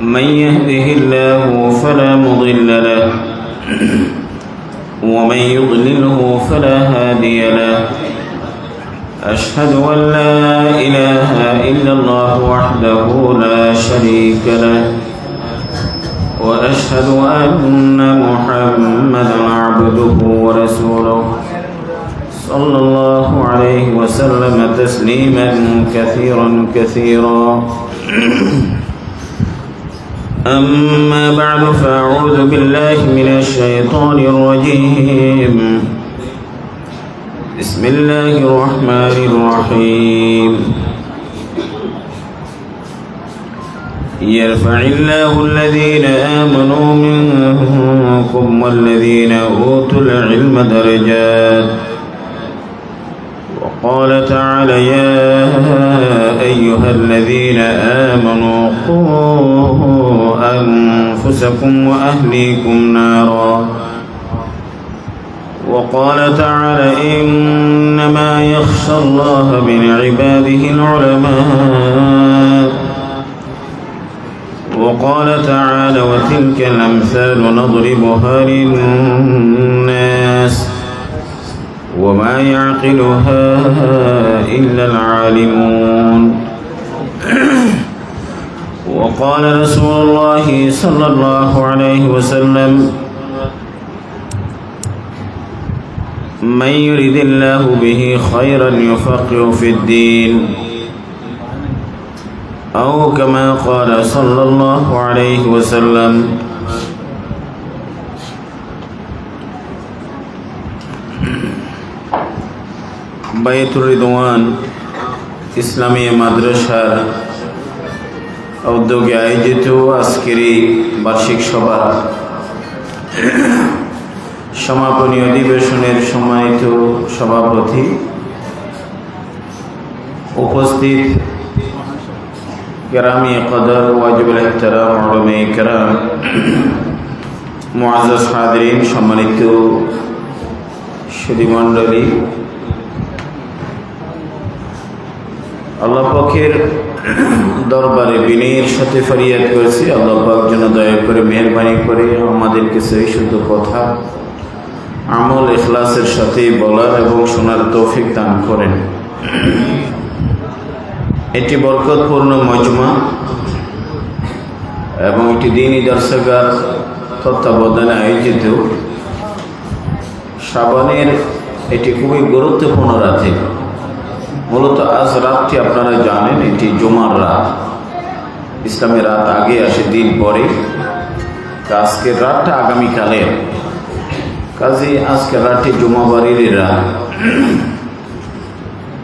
من يهده الله فلا مضل له ومن يضلله فلا هادي له أشهد أن لا إله إلا الله وحده لا شريك له وأشهد أن محمدا عبده ورسوله صلى الله عليه وسلم تسليما كثيرا أما بعد فأعوذ بالله من الشيطان الرجيم بسم الله الرحمن الرحيم يرفع الله الذين آمنوا منكم والذين أوتوا العلم درجات وقال تعالى يا أيها الذين آمنوا قوا أنفسكم وأهليكم نارا وقال تعالى إنما يخشى الله من عباده العلماء وقال تعالى وتلك الأمثال نضربها للناس وما يعقلها إلا العالمون وقال رسول الله صلى الله عليه وسلم من يرد الله به خيرا يفقه في الدين أو كما قال صلى الله عليه وسلم বাইতুর রিদওয়ান ইসলামিয়া মাদ্রাসার উদ্যোগে আয়োজিত আজকের এই বার্ষিক সভা সমাপনী অধিবেশনের সম্মানিত সভাপতি, উপস্থিত কেরামি কদর ওয়াজিবুল ইহতিরাম উলামা কেরাম, মুআজ্জাজ হাজিরিন, সম্মানিত সুধীমণ্ডলী, আল্লাহ পাকের দরবারে বিনয়ের সাথে ফরিয়াদ করেছি আল্লাহ পাক যেন দয়া করে মেহেরবানি করে আমাদেরকে সেই শুদ্ধ কথা আমল ইখলাসের সাথে বলার এবং শোনার তৌফিক দান করেন। এটি বরকতপূর্ণ মজমা এবং এটি দ্বীনি দর্শকার তত্ত্বাবধানে আয়োজিত শাবানের এটি খুবই গুরুত্বপূর্ণ রাতে। মূলত আজ রাতটি আপনারা জানেন এটি জুমার রাত, ইসলামের রাত আগে আসে, দিন পরে। আজকের রাতটা আগামীকালের, কাজে আজকের রাতটি জুমাবাড়ির রাত।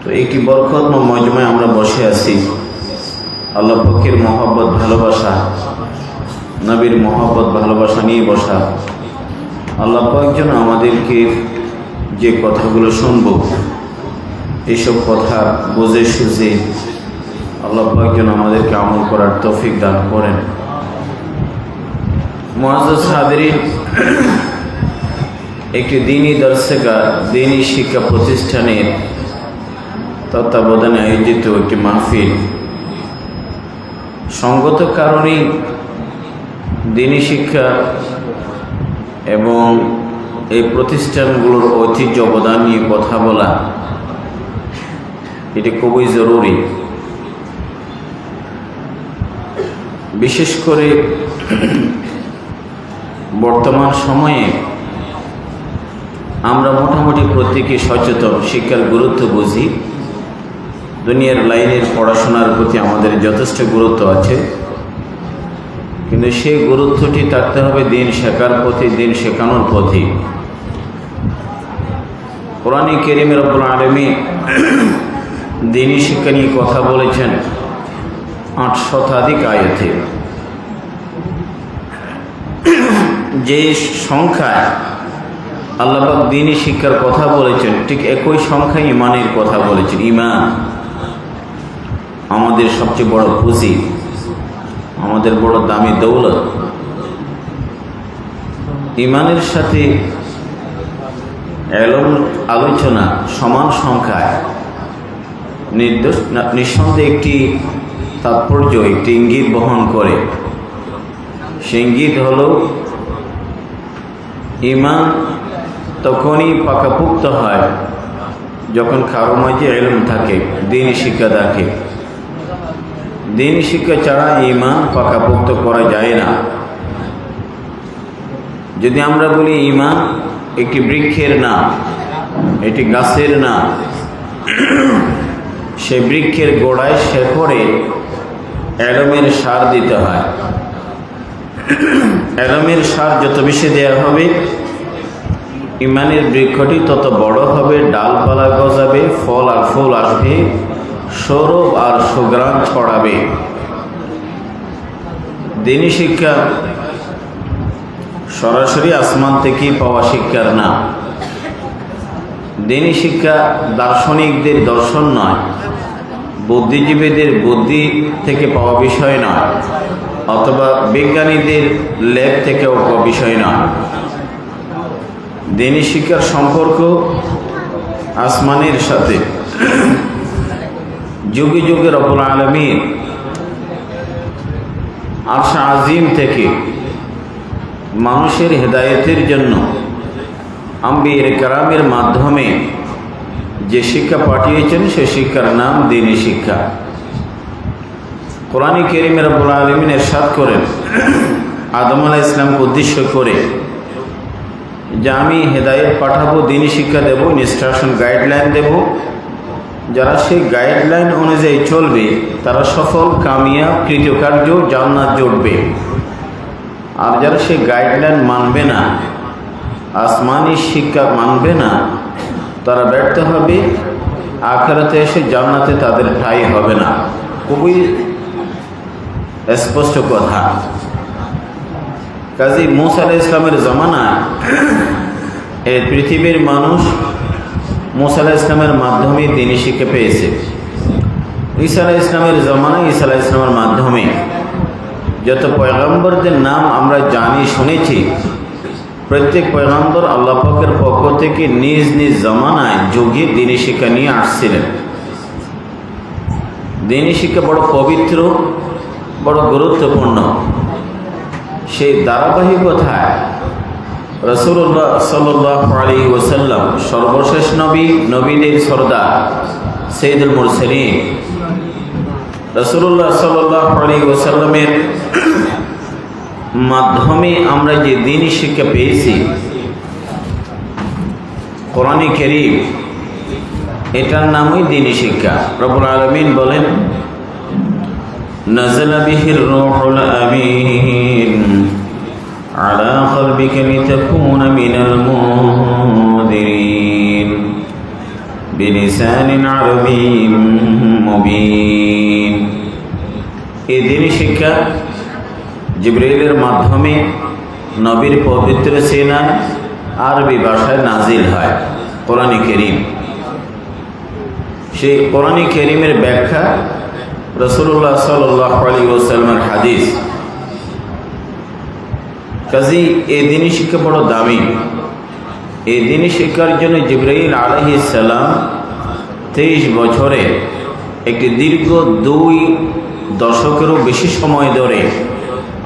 তো একটি বরকতময় মজমায় আমরা বসে আছি। আল্লাহ পাকের মহব্বত ভালোবাসা, নবীর মহব্বত ভালোবাসা নিয়ে বসা। আল্লাহ পাক যেন আমাদেরকে যে কথাগুলো শুনবো এইসব কথা বুঝে সুঝে আল্লাহ পাক যেন আমাদেরকে আমল করার তৌফিক দান করেন। মুআজ্জাজ হাজিরিন, একটি দ্বীনি দর্শকা দ্বীনি শিক্ষা প্রতিষ্ঠানের তত্ত্বাবধানে আয়োজিত একটি মাহফিল। সঙ্গত কারণেই দ্বীনি শিক্ষা এবং এই প্রতিষ্ঠানগুলোর ঐতিহ্য অবদান নিয়ে কথা বলা এটি খুবই জরুরি। বিশেষ করে বর্তমান সময়ে আমরা মোটামুটি প্রত্যেকে সচেতন, শিক্ষার গুরুত্ব বুঝি, দুনিয়ার লাইনের পড়াশোনার প্রতি আমাদের যথেষ্ট গুরুত্ব আছে, কিন্তু সেই গুরুত্বটি থাকতে হবে দিন শেখার পথে, দিন শেখানোর পথে। কোরআনে কারীমে রব্বুল আলামিন দ্বীনি শিক্ষা নিয়ে কথা বলেছেন ৮ শতাধিক আয়াতে। যে সংখ্যায় আল্লাহ পাক দ্বীনি শিক্ষার কথা বলেছেন, ঠিক একই সংখ্যায় ঈমানের কথা বলেছেন। ঈমান আমাদের সবচেয়ে বড় পুঁজি, আমাদের বড় দামি দৌলত। ঈমানের সাথে এলম আলোচনা সমান সংখ্যায় নিঃসন্দেহে একটি তাৎপর্য, একটি ইঙ্গিত বহন করে। সে ইঙ্গিত হলো ঈমান তখনই পাকাপোক্ত হয় যখন কারো মাঝে ইলম থাকে, দ্বীন শিক্ষা থাকে। দ্বীন শিক্ষা ছাড়া ঈমান পাকাপোক্ত করা যায় না। যদি আমরা বলি ঈমান একটি বৃক্ষের নাম, এটি গাছের নাম, সে বৃক্ষের গোড়ায় শেকড়ে ইলমের সার দিতে হয়। ইলমের সার যত বেশি দেওয়া হবে, ঈমানের বৃক্ষটি তত বড় হবে, ডালপালা গজাবে, ফল আর ফুল আসবে, সৌরভ আর সুঘ্রাণ ছড়াবে। দ্বীনি শিক্ষা সরাসরি আসমান থেকেই পাওয়া শিক্ষার নাম। দ্বীনি শিক্ষা দার্শনিকদের দর্শন নয়, বুদ্ধিজীবীদের বুদ্ধি থেকে পাওয়া বিষয় নয়, অথবা বিজ্ঞানীদের ল্যাব থেকেও পাওয়া বিষয় নয়। দ্বীনি শিক্ষার সম্পর্ক আসমানের সাথে। যুগে যুগে রব্বুল আলামিন আরশ আজিম থেকে মানুষের হেদায়েতের জন্য আম্বিয়া কেরামের মাধ্যমে যে শিক্ষা পাঠিয়েছেন, সে শিক্ষার নাম দ্বীনি শিক্ষা। কোরআন কারীমে রব্বুল আলামিন ইরশাদ করেন আদম আলাইহিস সালামকে উদ্দেশ্য করে যে আমি হেদায়েত পাঠাবো, দ্বীনি শিক্ষা দেব, ইনস্ট্রাকশন গাইডলাইন দেব। যারা সেই গাইডলাইন অনুযায়ী চলবে তারা সফল, কামিয়াব, কৃতকার্য, জান্নাত জুটবে। আর যারা সেই গাইডলাইন মানবে না, আসমানি শিক্ষা মানবে না, তারা ব্যর্থ হবে, আখিরাতে এসে জান্নাতে তাদের ঠাঁই হবে না। খুবই স্পষ্ট কথা। কাজী মূসা আলাইহিস সালামের জামানায় এই পৃথিবীর মানুষ মূসা আলাইহিস সালামের মাধ্যমে দ্বীনি শিক্ষা পেয়েছে। ঈসা আলাইহিস সালামের জামানায় ঈসা আলাইহিস সালামের মাধ্যমে যত পয়গম্বরদের নাম আমরা জানি, শুনেছি, প্রত্যেক পয়গম্বর আল্লাহ পাকের পক্ষ থেকে নিজ নিজ জামানায় যুগে দ্বীনি শিক্ষা নিয়ে আসছিলেন। দ্বীনি শিক্ষা বড় পবিত্র, বড় গুরুত্বপূর্ণ। সেই ধারাবাহিকতায় রাসূলুল্লাহ সাল্লাল্লাহু আলাইহি ওয়াসাল্লাম সর্বশেষ নবী, নবীদের সরদার, সাইয়্যিদুল মুরসালিন রাসূলুল্লাহ সাল্লাল্লাহু আলাইহি ওয়াসাল্লামের মাধ্যমে আমরা যে দ্বীনি শিক্ষা পেয়েছি, কোরআনে কারীম, এটার নামই দ্বীনি শিক্ষা। রব্বুল আলামিন বলেন নাযালা বিহির রূহুল আমিন আলা কলবিকা লিতাকুনা মিনাল মুনযিরিন বিলিসানিন আরাবিয়্যিন মুবিন। এই দ্বীনি শিক্ষা জিবরাইলের মাধ্যমে নবীর পবিত্র সিনা আরবি ভাষায় নাজিল হয় কোরআনে কারীম। সেই কোরআনে কারীমের ব্যাখ্যা রাসূলুল্লাহ সাল্লাল্লাহু আলাইহি ওয়াসাল্লামের হাদিস। কাজী এই দ্বীনি শিক্ষা বড় দামি। এই দ্বীনি শিক্ষার জন্য জিবরাইল আলাইহিস সালাম 23 বছরে একটি দীর্ঘ 2 দশকেরও বেশি সময় ধরে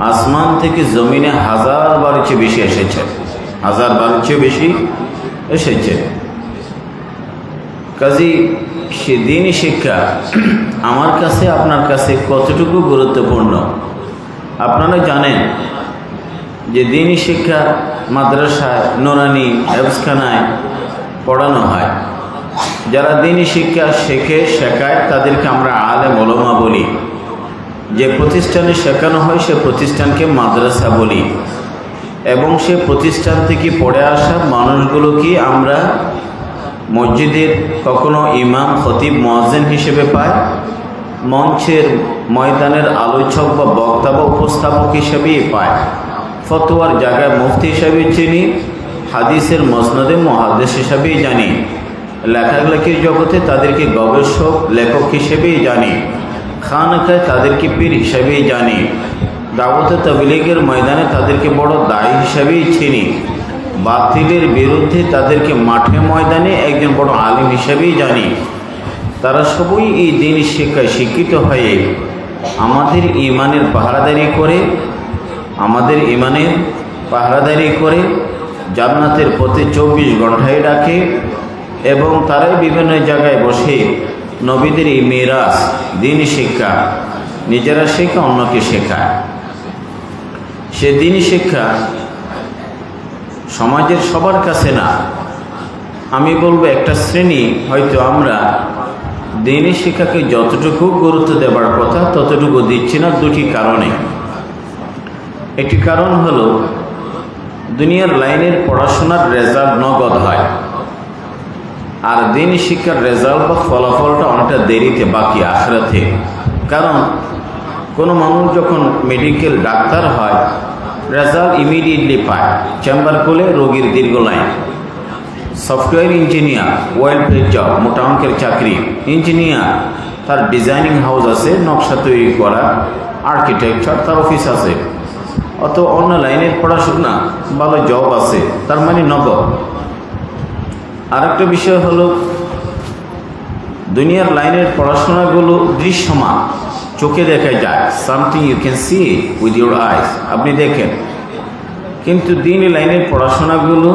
আসমান থেকে জমিনে 1000 বার চেয়ে বেশি এসেছে, 1000 বার চেয়ে বেশি এসেছে। কাজী সে দ্বীনি শিক্ষা আমার কাছে, আপনার কাছে কতটুকু গুরুত্বপূর্ণ আপনারা জানেন যে দ্বীনি শিক্ষা মাদ্রাসায়, নুরানি হেফজখানায় পড়ানো হয়। যারা দ্বীনি শিক্ষা শেখায় তাদেরকে আমরা আলেম ওলামা বলি। যে প্রতিষ্ঠানে শেখানো হয় সে প্রতিষ্ঠানকে মাদ্রাসা বলি। এবং সে প্রতিষ্ঠান থেকে পড়ে আসা মানুষগুলোকে আমরা মসজিদের কখনো ইমাম, খতিব, মুয়াজ্জিন হিসেবে পাই, মঞ্চের ময়দানের আলোচক বা বক্তা বা উপস্থাপক হিসেবেই পাই, ফতোয়ার জায়গায় মুফতি হিসেবে চিনি, হাদিসের মসনদে মুহাদ্দিস হিসেবেই জানি, লেখালেখির জগতে তাদেরকে গবেষক, লেখক হিসেবেই জানি, খানকায় তাদেরকে পীর হিসেবেই জানি, দাওয়াতে তাবলীগের ময়দানে তাদেরকে বড় দায়ী হিসেবেই চিনি, বাতিলের বিরুদ্ধে তাদেরকে মাঠে ময়দানে একজন বড় আলিম হিসেবেই জানি। তারা সবই এই দ্বীনি শিক্ষায় শিক্ষিত হয়ে আমাদের ঈমানের পাহারাদারি করে, আমাদের ইমানের পাহারাদারি করে, জান্নাতের পথে 24 ঘন্টায় ডাকে, এবং তারাই বিভিন্ন জায়গায় বসে নবীদের এই মিরাস দিন শিক্ষা নিজেরা শেখা, অন্যকে শেখায়। সে দিন শিক্ষা সমাজের সবার কাছে না, আমি বলবো একটা শ্রেণী হয়তো আমরা দিনী শিক্ষাকে যতটুকু গুরুত্ব দেবার কথা ততটুকু দিচ্ছি না, দুটি কারণে। একটি কারণ হলো দুনিয়ার লাইনের পড়াশোনার রেজাল্ট নগদ হয়, আর দিনী শিক্ষার রেজাল্ট বা ফলাফলটা অনেকটা দেরিতে বাকি আখিরাতে। কারণ কোনো মানুষ যখন মেডিকেল ডাক্তার হয় রেজাল্ট ইমিডিয়েটলি পায়, চেম্বার খুলে রোগীর দীর্ঘ line. Software engineer well paid job, মোটা অঙ্কের চাকরি। ইঞ্জিনিয়ার তার ডিজাইনিং হাউস আছে, নকশা তৈরি করা, আর্কিটেকচার, তার অফিস আছে। অত অন্য লাইনের পড়াশোনা ভালো জব আছে, তার মানে নগদ। আরেকটা বিষয় হলো দুনিয়ার লাইনের পড়াশোনাগুলো দৃশ্যমান, চোখে দেখা যায়, something you can see with your eyes, আপনি দেখেন। কিন্তু দিন লাইনের পড়াশোনাগুলো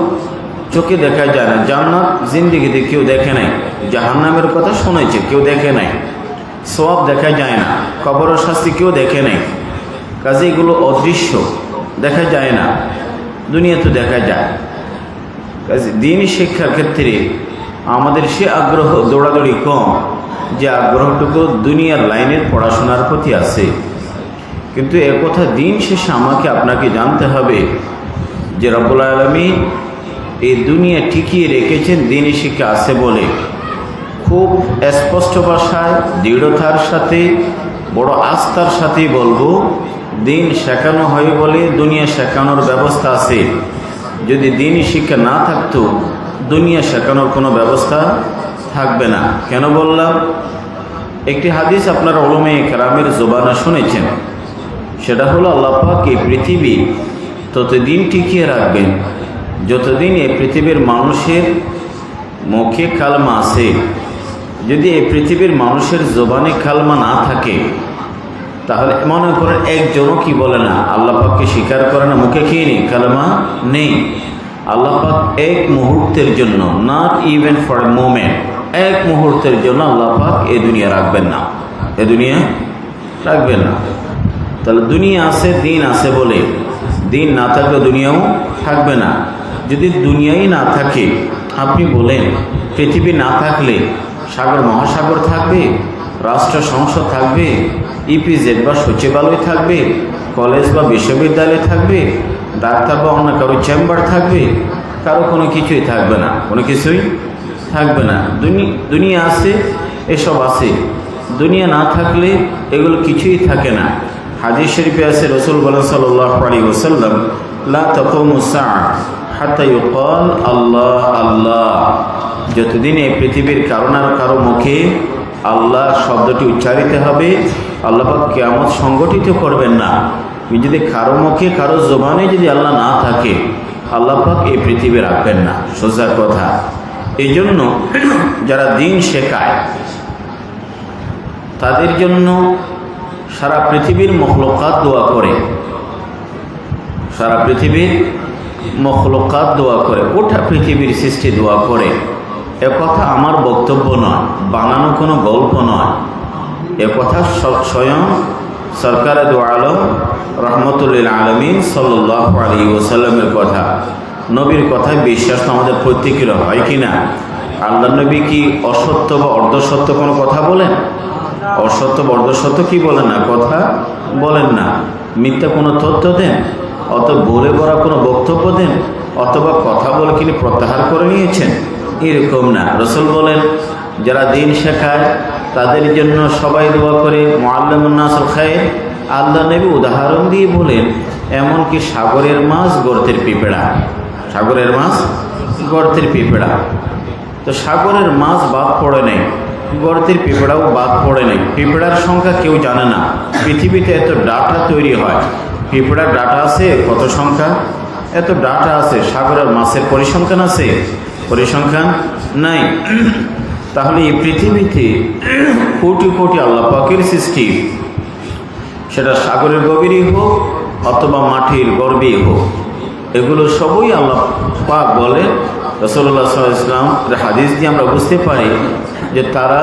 চোখে দেখা যায় না। জান্নাত জিন্দিগিতে কেউ দেখে নাই, জাহান্নামের কথা শুনেছে, কেউ দেখে নাই। সওয়াব দেখা যায় না, কবর শাস্তি কেউ দেখে নাই। কাজে এগুলো অদৃশ্য, দেখা যায় না, দুনিয়া তো দেখা যায়। কাজে দিনী শিক্ষার ক্ষেত্রে আমাদের সে আগ্রহ দৌড়াদৌড়ি কম, যে আগ্রহটুকু দুনিয়ার লাইনের পড়াশোনার প্রতি আছে। কিন্তু একথা দিন শেষে আমাকে আপনাকে জানতে হবে যে রব্বুল আলামিন এই দুনিয়া টিকিয়ে রেখেছেন দিনী শিক্ষা আছে বলে। খুব স্পষ্ট ভাষায় দৃঢ়তার সাথে বড় আস্থার সাথেই বলবো, দিন শেখানো হয় বলে দুনিয়া শেখানোর ব্যবস্থা আছে। যদি দিনী শিক্ষা না থাকতো দুনিয়া শেখানোর কোনো ব্যবস্থা থাকবে না। কেন বললাম? একটি হাদিস আপনারা উলুমে কেরামের জবানে শুনেছেন, সেটা হলো আল্লাহ পাক এই পৃথিবী ততদিন টিকিয়ে রাখবেন যতদিন এই পৃথিবীর মানুষের মুখে কালমা আছে। যদি এই পৃথিবীর মানুষের জবানে কালমা না থাকে তাহলে মনে করেন একজনও কি বলে না, আল্লাহ পাককে স্বীকার করে না, মুখে খেয়ে নেই, কালমা নেই। আল্লাহ পাক এক মুহূর্তের জন্য, not even for a moment, এক মুহূর্তের জন্য আল্লাহ পাক এ দুনিয়া রাখবেন না, এ দুনিয়া রাখবেন না। তাহলে দুনিয়া আছে, দিন আছে বলে, দিন না থাকলে দুনিয়াও থাকবে না। যদি দুনিয়াই না থাকে, আপনি বলেন পৃথিবী না থাকলে সাগর মহাসাগর থাকবে, রাষ্ট্র সংসদ থাকবে, ইপিজেড বা সচিবালয় থাকবে, কলেজ বা বিশ্ববিদ্যালয় থাকবে, ডাক্তার বা অন্য কারো চেম্বার থাকবে, কারো কোনো কিছুই থাকবে না, কোনো কিছুই থাকবে না। দুনিয়া আছে, এসব আছে। দুনিয়া না থাকলে এগুলো কিছুই থাকে না। হাদিস শরীফে আছে, রাসূল বলেন সাল্লাল্লাহু আলাইহি ওয়াসাল্লাম, লা তাকুমু সাআ হাত্তা ইউকাল আল্লাহ আল্লাহ। যতদিন এই পৃথিবীর কারো না কারো মুখে আল্লাহ শব্দটি উচ্চারিত হবে, আল্লাহ পাক কিয়ামত সংগঠিত করবেন না। যদি কারো মুখে কারো জবানে যদি আল্লাহ না থাকে, আল্লাহ পাক এই পৃথিবী রাখবেন না, সোজা কথা। এই জন্য যারা দিন শেখায় তাদের জন্য সারা পৃথিবীর মখলুকাত দোয়া করে, সারা পৃথিবীর মখলুকাত দোয়া করে, গোটা পৃথিবীর সৃষ্টি দোয়া করে। একথা আমার বক্তব্য নয়, বানানো কোনো গল্প নয়, একথা স্বয়ং সরকারে দু আলম রহমতুল্লিল আলমিন সাল্লাল্লাহু আলাইহি ওয়াসাল্লামের কথা। নবীর কথায় বিশ্বাস তো আমাদের প্রত্যেকের হয় কি না? আল্লাহ নবী কি অসত্য বা অর্ধসত্য কোনো কথা বলেন? অসত্য বা অর্ধসত্য কি বলেন না? কথা বলেন না। মিথ্যা কোনো তথ্য দেন, অত বলে বলা কোনো বক্তব্য দেন, অথবা কথা বলে তিনি প্রত্যাহার করে নিয়েছেন, এরকম না। রাসূল বলেন যারা দিন শেখায় তাদের জন্য সবাই দোয়া করে, মুআল্লিমুন নাসুল খায়র। আল্লাহ নবী উদাহরণ দিয়ে বলেন এমনকি সাগরের মাছ, গর্তের পিঁপড়া, সাগরের মাছ গর্তের পিঁপড়া। তো সাগরের মাছ বাদ পড়ে নেই, গর্তের পিঁপড়াও বাদ পড়ে নেই। পিঁপড়ার সংখ্যা কেউ জানে না। পৃথিবীতে এত ডাটা তৈরি হয়, পিঁপড়ার ডাটা আছে কত সংখ্যা, এত ডাটা আছে। সাগরের মাছের পরিসংখ্যান আছে? পরিসংখ্যান নাই। তাহলে এই পৃথিবীতে কোটি কোটি আল্লাহ পাকের সৃষ্টি, সেটা সাগরের গভীরই হোক অথবা মাটির গর্বেই হোক, এগুলো সবই আল্লাহ পাক বলে। রাসূলুল্লাহ সাল্লাল্লাহু আলাইহি ওয়াসাল্লামের হাদিস দিয়ে আমরা বুঝতে পারি যে তারা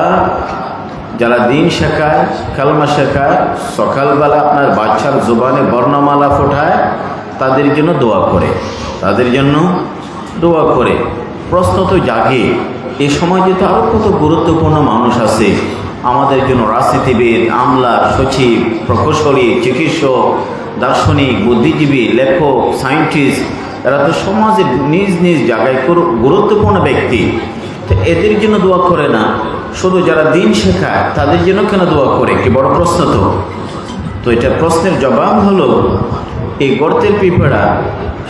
যারা দিন শেখায়, কালমা শেখায়, সকালবেলা আপনার বাচ্চার জবানে বর্ণমালা ফোটায়, তাদের জন্য দোয়া করে, তাদের জন্য দোয়া করে। প্রশ্ন তো জাগে, এই সমাজে তো আরও কত গুরুত্বপূর্ণ মানুষ আছে আমাদের জন্য, রাজনীতিবিদ, আমলা, সচিব, প্রকৌশলী, চিকিৎসক, দার্শনিক, বুদ্ধিজীবী, লেখক, সায়েন্টিস্ট, এরা তো সমাজের নিজ নিজ জায়গায় গুরুত্বপূর্ণ ব্যক্তি। তো এদের জন্য দোয়া করে না, শুধু যারা দিন শেখায় তাদের জন্য কেন দোয়া করে? কি বড় প্রশ্ন তো। তো এটা প্রশ্নের জবাব হলো, এই গর্তের পিঁপড়া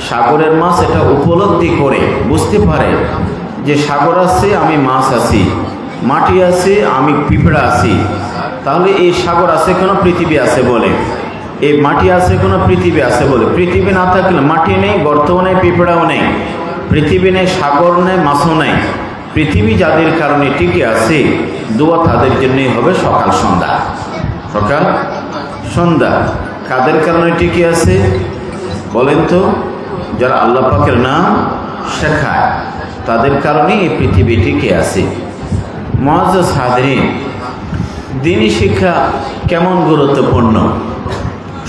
সাগরের মাছ এটা উপলব্ধি করে বুঝতে পারে যে সাগর আছে, আমি মাছ আছি, মাটি আছে, আমি পিঁপড়া আছি। তাহলে এই সাগর আছে কেন? পৃথিবী আছে বলে। এই মাটি আছে কেন? পৃথিবী আছে বলে। পৃথিবী না থাকলে মাটি নেই, গর্তও নেই, পিঁপড়াও নেই, পৃথিবী নেই, সাগর নেই, মাছও নেই। পৃথিবী যাদের কারণে টিকে আছে, দোয়া তাদের জন্যই হবে সকাল সন্ধ্যা, সকাল সন্ধ্যা। কাদের কারণে টিকে আছে বলেন তো? যারা আল্লাহ পাকের নাম শেখায়, তাদের কারণেই এই পৃথিবী টিকে আছে। মুআজ্জাজ হাজরিন, দ্বীনি শিক্ষা কেমন গুরুত্বপূর্ণ?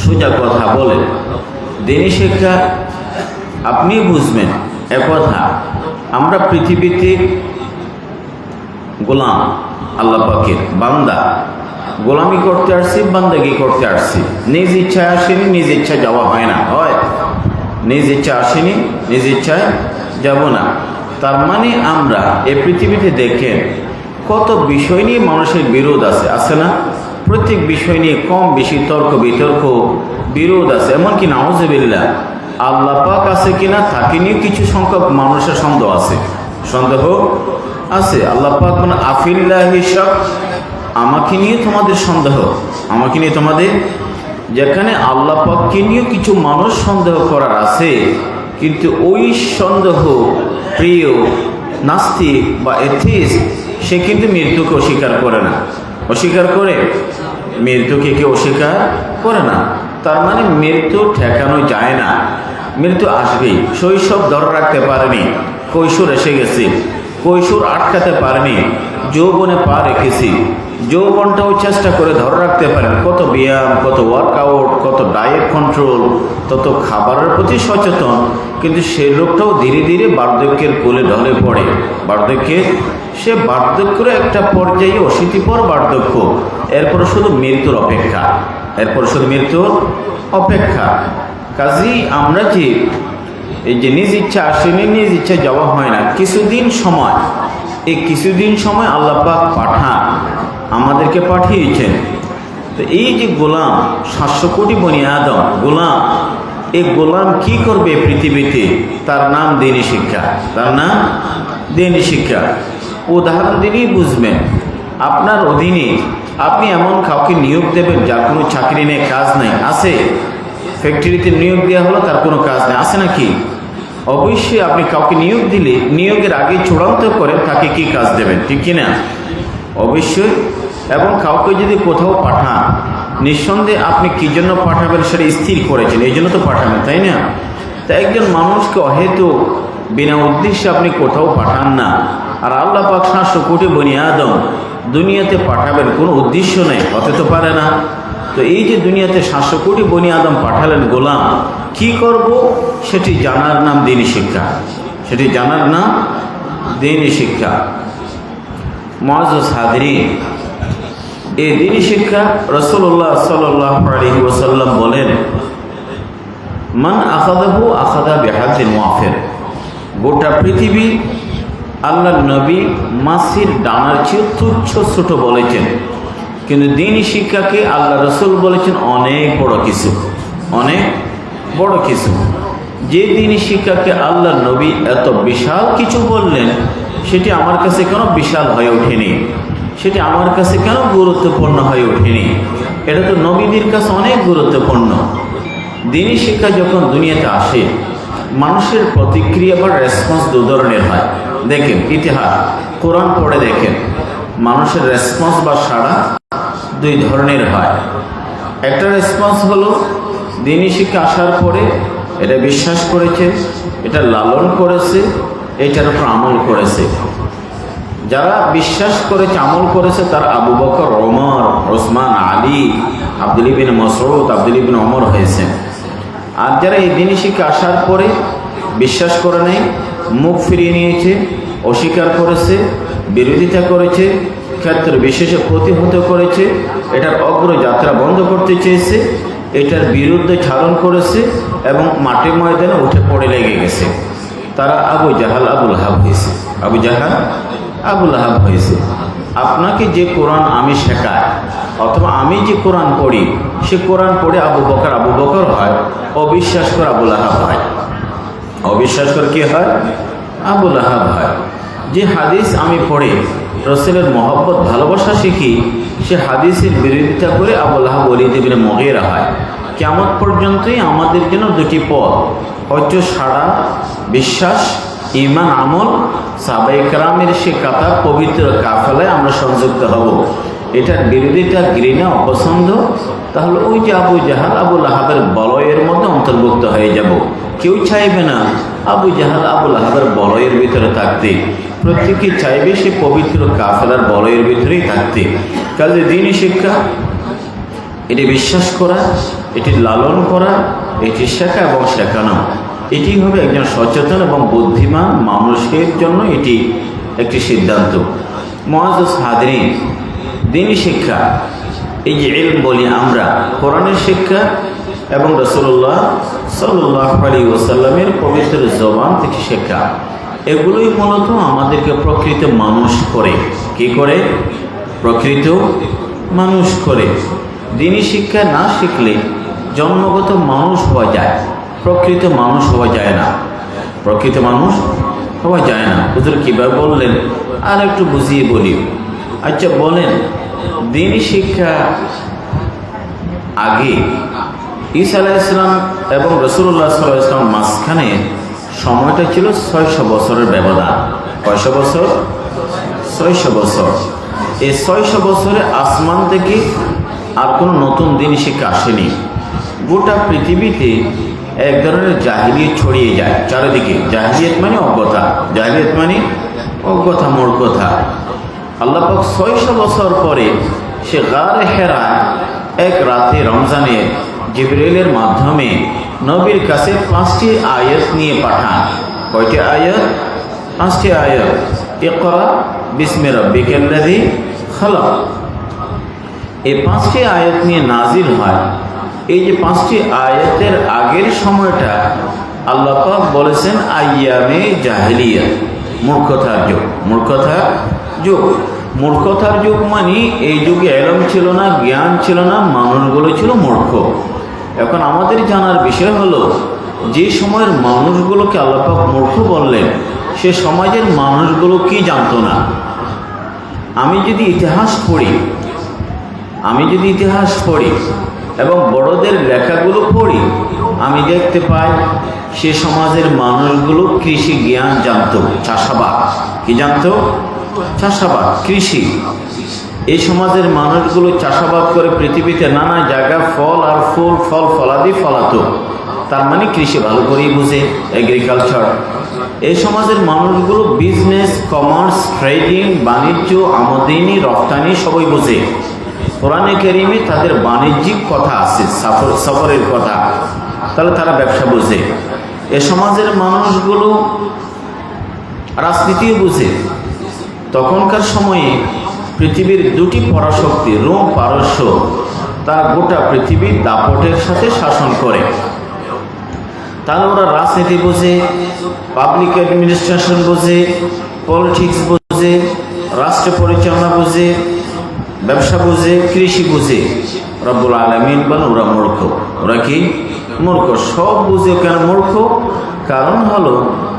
সোজা কথা বলেন, দ্বীনি শিক্ষা আপনি বুঝবেন। একথা, আমরা পৃথিবীতে গোলাম, আল্লাহ পাকের বান্দা, গোলামি করতে আসছি, বান্দাগি করতে আসছি। নিজ ইচ্ছায় আসেনি, নিজ ইচ্ছায় যাওয়া হয় না, হয় নিজ ইচ্ছা আসেনি, নিজ ইচ্ছায় যাব না। তার মানে আমরা এই পৃথিবীতে দেখেন কত বিষয় নিয়ে মানুষের বিরোধ আছে, আছে না? প্রত্যেক বিষয় নিয়ে কম বেশি তর্ক বিতর্ক, বিরোধ আছে। এমনকি নাউযুবিল্লাহ, আল্লাহ পাক আছে কিনা তাকে নিয়ে কিছু সংখ্যক মানুষের সন্দেহ আছে, সন্দেহ আছে। আল্লাহ পাক মানে আফিল্লাহি শাক, আমাকে নিয়ে তোমাদের সন্দেহ, আমাকে নিয়ে তোমাদের। যেখানে আল্লাহ পাককে নিয়ে কিছু মানুষ সন্দেহ করার আছে, কিন্তু ওই সন্দেহ প্রিয় নাস্তিক বা এথিস্ট, সে কিন্তু মৃত্যুকে অস্বীকার করে না। অস্বীকার করে? মৃত্যুকে কেউ অস্বীকার করে না। তার মানে মৃত্যু ঠেকানো যায় না, মৃত্যু আসবেই। শৈশব ধরে রাখতে পারেনি, কৈশোর এসে গেছে, কৈশোর আটকাতে পারেনি, যৌবনে পা রেখেছি, যৌবনটাও চেষ্টা করে ধরে রাখতে পারেন। কত ব্যায়াম, কত ওয়ার্কআউট, কত ডায়েট কন্ট্রোল, তত খাবারের প্রতি সচেতন, কিন্তু সেই লোকটাও ধীরে ধীরে বার্ধক্যের কোলে ঢলে পড়ে। বার্ধক্যের, সে বার্ধক্যের একটা পর্যায়ে, অশীতিপর বার্ধক্য, এরপরে শুধু মৃত্যুর অপেক্ষা, এরপরে শুধু মৃত্যুর অপেক্ষা। কাজেই আমরা যে এই যে নিজ ইচ্ছা আসেনি, নিজ ইচ্ছা যাওয়া হয় না, কিছুদিন সময়, এই কিছুদিন সময় আল্লাহ পাক পাঠান, আমাদেরকে পাঠিয়েছেন। তো এই যে গোলাম, 700 কোটি বনি আদম গোলাম, এই গোলাম কি করবে পৃথিবীতে? তার নাম দ্বীনি শিক্ষা, তার নাম দ্বীনি শিক্ষা। উদাহরণ দিলেই বুঝবেন। আপনার অধীনে আপনি এমন কাউকে নিয়োগ দেবেন যার কোনো চাকরি নেই, কাজ নেই, আছে? ফ্যাক্টরিতে নিয়োগ দেওয়া হলো, তার কোনো কাজ নেই, আছে নাকি? অবশ্যই আপনি কাউকে নিয়োগ দিলে নিয়োগের আগে চূড়ান্ত করেন তাকে কি কাজ দেবেন, ঠিক কিনা? অবশ্যই। এবং কাউকে যদি কোথাও পাঠান, নিঃসন্দেহে আপনি কী জন্য পাঠাবেন সেটা স্থির করেছেন, এই জন্য তো পাঠাবেন, তাই না? তা একজন মানুষকে হয়তো বিনা উদ্দেশ্যে আপনি কোথাও পাঠান না। আর আল্লাহ পাক 700 কোটি বনি আদম দুনিয়াতে পাঠাবেন, কোনো উদ্দেশ্য নেই, হতে তো পারে না। তো এই যে দুনিয়াতে 700 কোটি বনি আদম পাঠালেন গোলাম, কি করব সেটি জানার নাম দ্বীনি শিক্ষা, সেটি জানার নাম দ্বীনি শিক্ষা। মুআজ্জাজ হাজরিন, এই দ্বীনি শিক্ষা রাসূলুল্লাহ সাল্লাল্লাহু আলাইহি ওয়াসাল্লাম বলেন, মান আখাযাহু আখাযা বিহাদ্দিন ওয়াফির। গোটা পৃথিবী আল্লাহর নবী মাছির ডানার চেয়ে তুচ্ছ ছোট বলেছেন, কিন্তু দ্বীনি শিক্ষাকে আল্লাহ রাসূল বলেছেন অনেক বড় কিছু, অনেক বড় কিছু। যে দ্বীনি শিক্ষাকে আল্লাহর নবী এত বিশাল কিছু বললেন, সেটি আমার কাছে কেন বিশাল হয়ে ওঠেনি? সেটি আমার কাছে কেন গুরুত্বপূর্ণ হয়ে ওঠেনি? এটা তো নবীদের কাছে অনেক গুরুত্বপূর্ণ। দ্বীনি শিক্ষা যখন দুনিয়াতে আসে, মানুষের প্রতিক্রিয়া বা রেসপন্স দু ধরনের হয়। দেখেন ইতিহাস, কোরআন পড়ে দেখেন, মানুষের রেসপন্স বা সাড়া দুই ধরনের হয়। একটা রেসপন্স হলো দিনী শিক্ষা আসার পরে এটা বিশ্বাস করেছে, এটা লালন করেছে, এটার উপর আমল করেছে। যারা বিশ্বাস করেছে, আমল করেছে, তার আবু বকর, ওমর, ওসমান, আলী, আব্দুল ইবনে মাসউদ, আব্দুল ইবনে ওমর হয়েছে। আর যারা এই দিনী শিক্ষা আসার পরে বিশ্বাস করে নেই, মুখ ফিরিয়ে নিয়েছে, অস্বীকার করেছে, বিরোধিতা করেছে, ক্ষেত্র বিশেষে প্রতিহত করেছে, এটার অগ্রযাত্রা বন্ধ করতে চেয়েছে, এটার বিরুদ্ধে চালন করেছে এবং মাঠে ময়দানে উঠে পড়ে লেগে গেছে, তারা আবু জাহাল, আবুল আহাব হয়েছে। আবু জাহাল, আবুল আহাব হয়েছে। আপনাকে যে কোরআন আমি শেখাই অথবা আমি যে কোরআন পড়ি, সে কোরআন পড়ে আবু বকর আবু বকর হয়, অবিশ্বাস করে আবুল আহাব হয়। অবিশ্বাস করে কি হয়? আবুল আহাব হয়। যে হাদিস আমি পড়ে রসুলের মহব্বত ভালোবাসা শিখি, সে হাদিসের বিরোধিতা করে আবুল আহাব ওয়ালিদ ইবনে মুগীরা হয়। কিয়ামত পর্যন্তই আমাদের জন্য দুটি পথ, হয়তো সারা বিশ্বাস, ঈমান, আমল, সাহাবায়ে কেরামের সে কাতার পবিত্র কাফেলায় আমরা সংযুক্ত হব। এটার বিরোধিতা, ঘৃণা, অপছন্দ, তাহলে ওই যে আবু জাহাল, আবুল আহাবের বলয়ের মধ্যে অন্তর্ভুক্ত হয়ে যাব। কেউ চাইবে না আবু জাহাল, আবুল আহাবের বলয়ের ভিতরে থাকতে, প্রত্যেকে চাইবে সে পবিত্র কাফেলার বলয়ের ভিতরেই থাকতে। কাজে দ্বীনি শিক্ষা, এটি বিশ্বাস করা, এটি লালন করা, এটি শেখা এবং শেখানো, এটি হবে একজন সচেতন এবং বুদ্ধিমান মানুষের জন্য এটি একটি সিদ্ধান্ত। মুআজ্জাজ হাজরিন, দ্বীনি শিক্ষা, এই যে ইলম বলি আমরা, কোরআনের শিক্ষা এবং রাসূলুল্লাহ সাল্লাল্লাহু আলাইহি ওয়াসাল্লামের পবিত্র জবান থেকে শিক্ষা, এগুলোই মূলত আমাদেরকে প্রকৃত মানুষ করে। কি করে? প্রকৃত মানুষ করে। দ্বীনি শিক্ষা না শিখলে জন্মগত মানুষ হওয়া যায়, প্রকৃত মানুষ হওয়া যায় না। প্রকৃত মানুষ হওয়া যায় না। হুজুর কীভাবে বললেন? আর একটু বুঝিয়ে বলি। আচ্ছা বলেন, দ্বীনি শিক্ষা আগে ঈসা আলাইহিস সালাম এবং রাসূলুল্লাহ সাল্লাল্লাহু আলাইহি ওয়াসাল্লাম মাঝখানে সময়টা ছিল 600 বছরের ব্যবধান। কয়শো বছর? 600 বছর। এই 600 বছরে আসমান থেকে আর কোনো নতুন দ্বীনি শিক্ষা আসেনি। গোটা পৃথিবীতে এক ধরনের জাহিলিয়ত ছড়িয়ে যায় চারিদিকে। জাহিলিয়ত মানে অজ্ঞতা, জাহিলিয়ত মানে অজ্ঞতা, মূর্খতা। আল্লাহ পাক 600 বছর পরে সে গারে হেরায় এক রাতে রমজানে জিবরিলের মাধ্যমে নবীর কাছে 5টি আয়াত নিয়ে পাঠান। কয়টি আয়াত? 5টি আয়াত। ইকরা বিসমি রাব্বিকাল্লাযী খালাক। এই 5টি আয়াত নিয়ে নাজিল হয়। এই যে 5টি আয়াতের আগের সময়টা আল্লাহ পাক বলেছেন আইয়ামে জাহেলিয়া, মূর্খতার যুগ। মূর্খতার যুগ, মূর্খতার যুগ মানে এই যুগে ইলম ছিল না, জ্ঞান ছিল না, মানুষগুলো ছিল মূর্খ। এখন আমাদের জানার বিষয় হলো, যে সময়ের মানুষগুলোকে আল্লাহ পাক মূর্খ বললেন, সে সমাজের মানুষগুলো কি জানতো না? আমি যদি ইতিহাস পড়ি এবং বড়দের লেখাগুলো পড়ি, আমি দেখতে পাই সে সমাজের মানুষগুলো কৃষি জ্ঞান জানতো, চাষাবাদ। কি জানতো? চাষাবাদ, কৃষি। এই সমাজের মানুষগুলো চাষাবাদ করে পৃথিবীতে নানা জায়গায় ফল আর ফুল, ফলাদি ফলাতো। তার মানে কৃষি ভালো করেই বুঝে, এগ্রিকালচার। এই সমাজের মানুষগুলো বিজনেস, কমার্স, ট্রেডিং, বাণিজ্য, আমদানি রপ্তানি সবই বোঝে। কোরআনে কারিমে তাদের বাণিজ্যিক কথা আছে, সফরের কথা, তাহলে তারা ব্যবসা বোঝে। এ সমাজের মানুষগুলো রাজনীতিও বোঝে। তখনকার সময়ে পৃথিবীর দুটি পরাশক্তি, রোম, পারস্য, তারা গোটা পৃথিবীর দাপটের সাথে শাসন করে। তাহলে ওরা রাজনীতি বোঝে, পাবলিক অ্যাডমিনিস্ট্রেশন বোঝে, পলিটিক্স বোঝে, রাষ্ট্র পরিচালনা বোঝে, ব্যবসা বোঝে, কৃষি বোঝে। রব্বুল আলামিন বলেন ওরা মূর্খ। ওরা কি? মূর্খ। সব বুঝে। কেন মূর্খ? কারণ হলো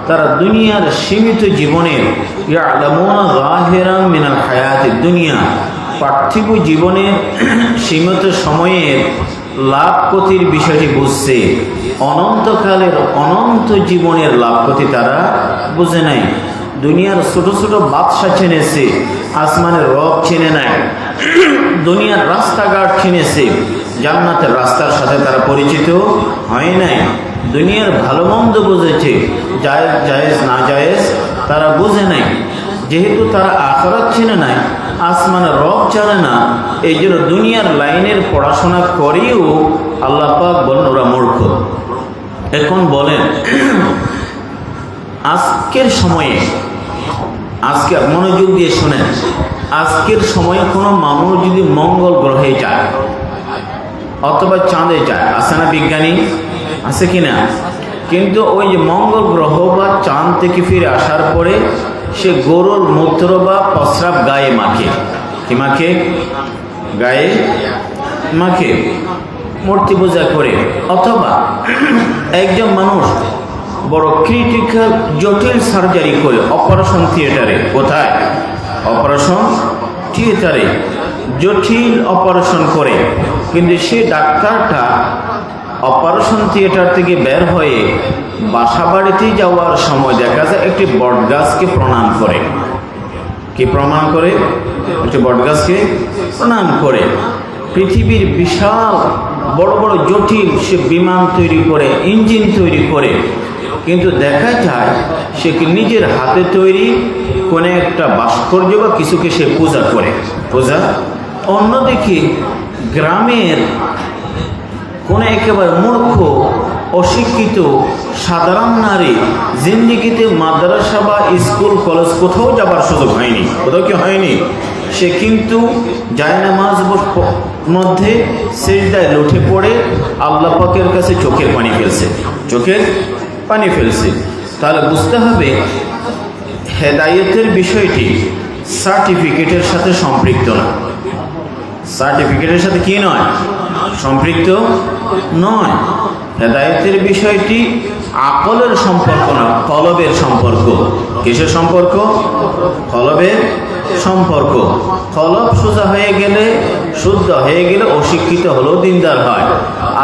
তারা দুনিয়ার সীমিত জীবনের ইয়ালামুনা যাহিরাম মিনাল হায়াতিদ দুনিয়া, পার্থিব জীবনের সীমিত সময়ের লাভ ক্ষতির বিষয়টি বুঝছে, অনন্তকালের অনন্ত জীবনের লাভ ক্ষতি তারা বুঝে নাই। দুনিয়ার ছোট ছোট বাদশা চিনেছে, আসমানের রব চিনে নাই, দুনিয়ার রাস্তাঘাট চিনেছে, জান্নাতের রাস্তার সাথে তারা পরিচিত হয় নাই। দুনিয়ার ভালো মন্দ বুঝেছে, জায়েজ জায়েজ না জায়েজ তারা বুঝে নাই। যেহেতু তারা আখিরাত চেনে নাই, আসমানের রব জানে না, এই জন্য দুনিয়ার লাইনের পড়াশোনা করেও আল্লাহ পাক বলেন ওরা মূর্খ। এখন বলেন, আজকের সময়ে, আজকে মনোযোগ দিয়ে শোনেন, আজকের সময়ে কোনো মানুষ যদি মঙ্গল গ্রহে যায় অথবা চাঁদে যায়, আছে না বিজ্ঞানী, আছে কি না? কিন্তু ওই যে মঙ্গল গ্রহ বা চাঁদ থেকে ফিরে আসার পরে সে গরুর মূত্র বা প্রস্রাব গায়ে মাখে। কি মাখে? গায়ে মাখে, মূর্তি পূজা করে। অথবা একজন মানুষ বড় ক্রিটিক্যাল জটিল সার্জারি করে অপারেশন থিয়েটারে, কোথায়? অপারেশন থিয়েটারে জটিল অপারেশন করে, কিন্তু সে ডাক্তারটা অপারেশন থিয়েটার থেকে বের হয়ে বাসা বাড়িতে যাওয়ার সময় দেখা যায় একটি বটগাছকে প্রণাম করে। কি প্রণাম করে? একটি বটগাছকে প্রণাম করে। পৃথিবীর বিশাল বড় বড় জটিল সে বিমান তৈরি করে, ইঞ্জিন তৈরি করে, কিন্তু দেখা যায় সে কি নিজের হাতে তৈরি কোনো একটা ভাস্কর্য বা কিছুকে সে পূজা করে। পূজা। অন্যদিকে গ্রামের কোনো একেবারে মূর্খ অশিক্ষিত সাধারণ নারী জিন্দিগিতে মাদ্রাসা বা স্কুল কলেজ কোথাও যাবার সুযোগ হয়নি, কোথাও কি হয়নি, সে কিন্তু জায়নামাজ মধ্যে সিজদায় লুঠে পড়ে আল্লাহ পাকের কাছে চোখের পানি ফেলছে, চোখের পানি ফেলছে। তাহলে বুঝতে হবে হেদায়েতের বিষয়টি সার্টিফিকেটের সাথে সম্পৃক্ত না। সার্টিফিকেটের সাথে কি নয়? সম্পৃক্ত নয়। হেদায়েতের বিষয়টি আকলের সম্পর্ক না, কলবের সম্পর্ক। কিসের সম্পর্ক? কলবের সম্পর্ক। কলব সোজা হয়ে গেলে, শুদ্ধ হয়ে গেলে অশিক্ষিত হলেও দিনদার হয়।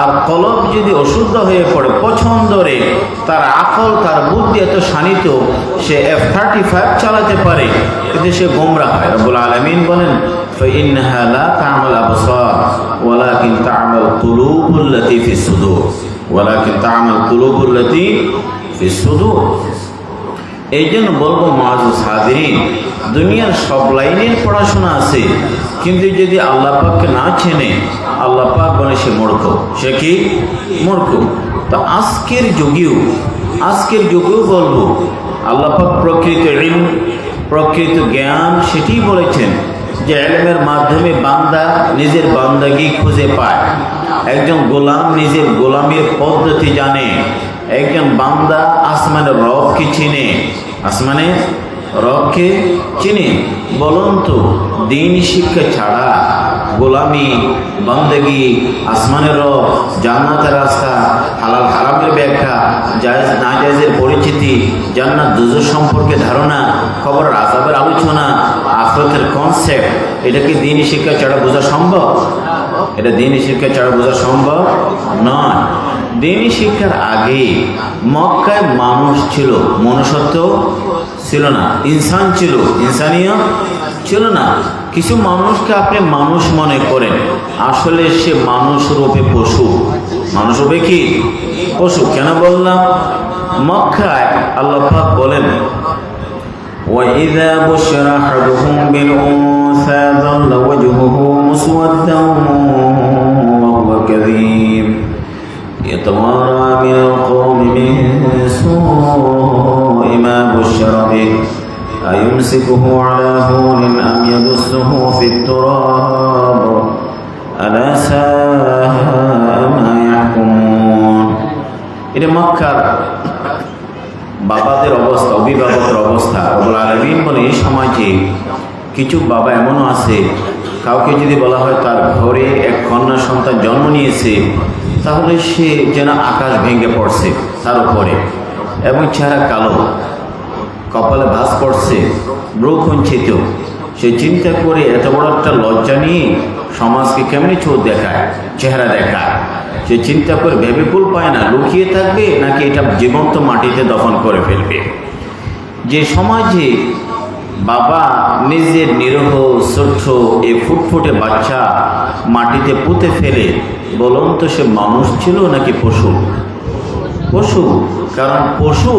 আর কলব যদি অশুদ্ধ হয়ে পড়ে পছন্দরে, তার আকল তার বুদ্ধি এত শানিত সে F-35 চালাতে পারে, কিন্তু সে গোমরা হয়। রব্বুল আলামিন বলেন فإنها لا تعمى الأبصار ولكن تعمى القلوب التي في الصدور ولكن تعمى القلوب التي في الصدور। এই জন্য বলবো মুআজ্জাজ হাজিরিন, দুনিয়ার সব লাইনের পড়াশোনা আছে, কিন্তু যদি আল্লাহ পাককে না চেনে, আল্লাহ পাক বলে সে মূর্খ। সে কি? মূর্খ। তো আজকের যুগেও বলবো আল্লাহ পাক প্রকৃত ইলম, প্রকৃত জ্ঞান সেটি বলেছেন যে ইলমের মাধ্যমে বান্দা নিজের বান্দাগি খুঁজে পায়। একজন গোলাম নিজের গোলামের পদ্ধতি জানে। একজন বান্দা আসমানের রবকে চিনে, আসমানের রবকে চিনে। বলুন তো, দিন শিক্ষা ছাড়া গোলামি, বান্দাগি, আসমানের রব, জান্নাতের রাস্তা, হালাল হারামের ব্যাখ্যা, জায়েজ না জায়েজের পরিচিতি, জান্নাত দুজক সম্পর্কে ধারণা, খবর আযাবের আলোচনা, আখিরাতের কনসেপ্ট, এটা কি দিনই শিক্ষা ছাড়া বোঝা সম্ভব? এটা দিনই শিক্ষা ছাড়া বোঝা সম্ভব নয়। দিনই শিক্ষার আগে মক্কায় মানুষ ছিল, মনুষ্যত্ব ছিল না, ইনসান ছিল, ইনসানিয়ত ছিল না। কিছু মানুষকে আপনি মানুষ মনে করেন, আসলে সে মানুষ রূপে পশু। মানুষ রূপে কি? পশু। কেন বললাম? মক্কায় আল্লাহ পাক বলেন وَإِذَا بُشِّرَ أَحَدُهُم بِالْأُنثَىٰ ظَلَّ وَجْهُهُ مُسْوَدًّا وَهُوَ كَظِيمٌ يَتَوَارَىٰ مِنَ الْقَوْمِ مِن سُوءِ مَا بُشِّرَ بِهِ أَيُمْسِكُهُ عَلَىٰ هُونٍ أَمْ يَدُسُّهُ فِي التُّرَابِ أَلَا سَاءَ مَا يَحْكُمُونَ। এটা মক্কার বাবাদের অবস্থা, অভিভাবকের অবস্থা। রব্বুল আলামিন বলে এই সমাজে কিছু বাবা এমনও আছে, কাউকে যদি বলা হয় তার ঘরে এক কন্যা সন্তান জন্ম নিয়েছে, তাহলে সে যেন আকাশ ভেঙে পড়ছে তার উপরে, এবং চেহারা কালো, কপালে ভাঁজ পড়ছে, ব্রু কুঞ্চিত। সে চিন্তা করে এত বড় একটা লজ্জা নিয়ে সমাজকে কেমনি চোখ দেখায়, চেহারা দেখায়। সে চিন্তা করে ভেবে কুল পায় না, লুকিয়ে থাকবে নাকি এটা জীবন্ত মাটিতে দফন করে ফেলবে। যে সমাজে বাবা নিজের নিরহ ছোট্ট এই ফুটফুটে বাচ্চা মাটিতে পুঁতে ফেলে, বলুন তো সে মানুষ ছিল নাকি পশু? পশু। কারণ পশু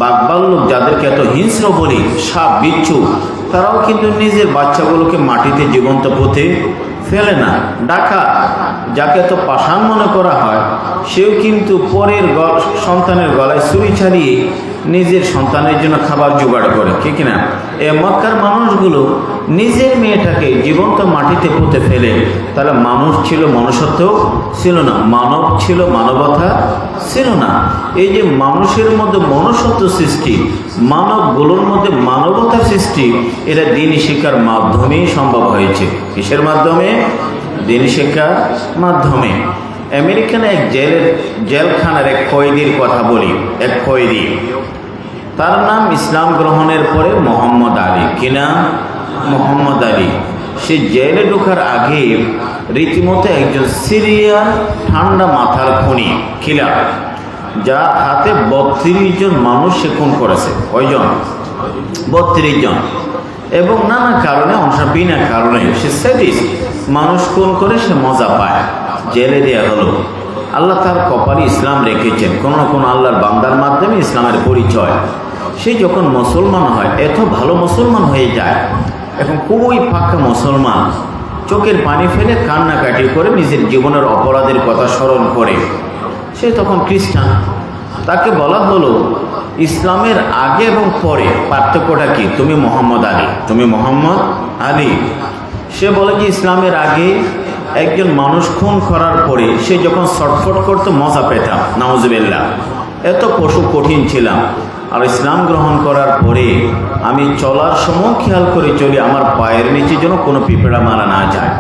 বাঘভাল্লুক যাদেরকে এত হিংস্র বলি, সাপ বিচ্ছু, তারাও কিন্তু নিজের বাচ্চাগুলোকে মাটিতে জীবন্ত পুঁতে ফেলে না। ডাকাত যাকে এত পাষাণ মনে করা হয়, সেও কিন্তু পরের সন্তানের গলায় ছুরি ছাড়িয়ে নিজের সন্তানের জন্য খাবার জোগাড় করে, ঠিক না? এ মক্কার মানুষগুলো নিজের মেয়েটাকে জীবন্ত মাটিতে পুঁতে ফেলে। তাহলে মানুষ ছিল, মনুষ্যত্ব ছিল না, মানব ছিল, মানবতা ছিল না। এই যে মানুষের মধ্যে মনুষ্যত্ব সৃষ্টি, মানবগুলোর মধ্যে মানবতার সৃষ্টি, এটা দ্বীনি শিক্ষার মাধ্যমেই সম্ভব হয়েছে। কিসের মাধ্যমে? দ্বীনি শিক্ষার মাধ্যমে। আমেরিকান এক জেলখানার এক কয়েদির কথা বলি। এক কয়েদি, তার নাম ইসলাম গ্রহণের পরে মোহাম্মদ আলী। কি নাম? মোহাম্মদ আলী। সে জেলে ঢোকার আগে রীতিমতো একজন সিরিয়ার ঠান্ডা মাথার খুনি খিলার, যার হাতে 32 জন মানুষ সে খুন করেছে। কয়জন? 32 জন। এবং নানা কারণে, বিনা কারণে সে স্যাডিস্ট, মানুষ খুন করে সে মজা পায়, জেলে দেওয়া হলো। আল্লাহ তার কপালে ইসলাম রেখেছেন, কোনো না কোনো আল্লাহর বান্দার মাধ্যমে ইসলামের পরিচয়। সে যখন মুসলমান হয়, এত ভালো মুসলমান হয়ে যায়, এখন খুবই পাক্কা মুসলমান, চোখের পানি ফেলে কান্নাকাটি করে নিজের জীবনের অপরাধের কথা স্মরণ করে। সে তখন খ্রিস্টান। তাকে বলা হলো ইসলামের আগে এবং পরে পার্থক্যটা কি? তুমি মোহাম্মদ আলী, তুমি মোহাম্মদ আলী। সে বলে যে ইসলামের আগে একজন মানুষ খুন করার পরে সে যখন ছটফট করতো মজা পেতাম, নাউজুবিল্লাহ, এত পশু কঠিন ছিলাম। আর ইসলাম গ্রহণ করার পরে আমি চলার সময় খেয়াল করে চলি আমার পায়ের নিচে যেন কোনো পিঁপড়া মারা না যায়,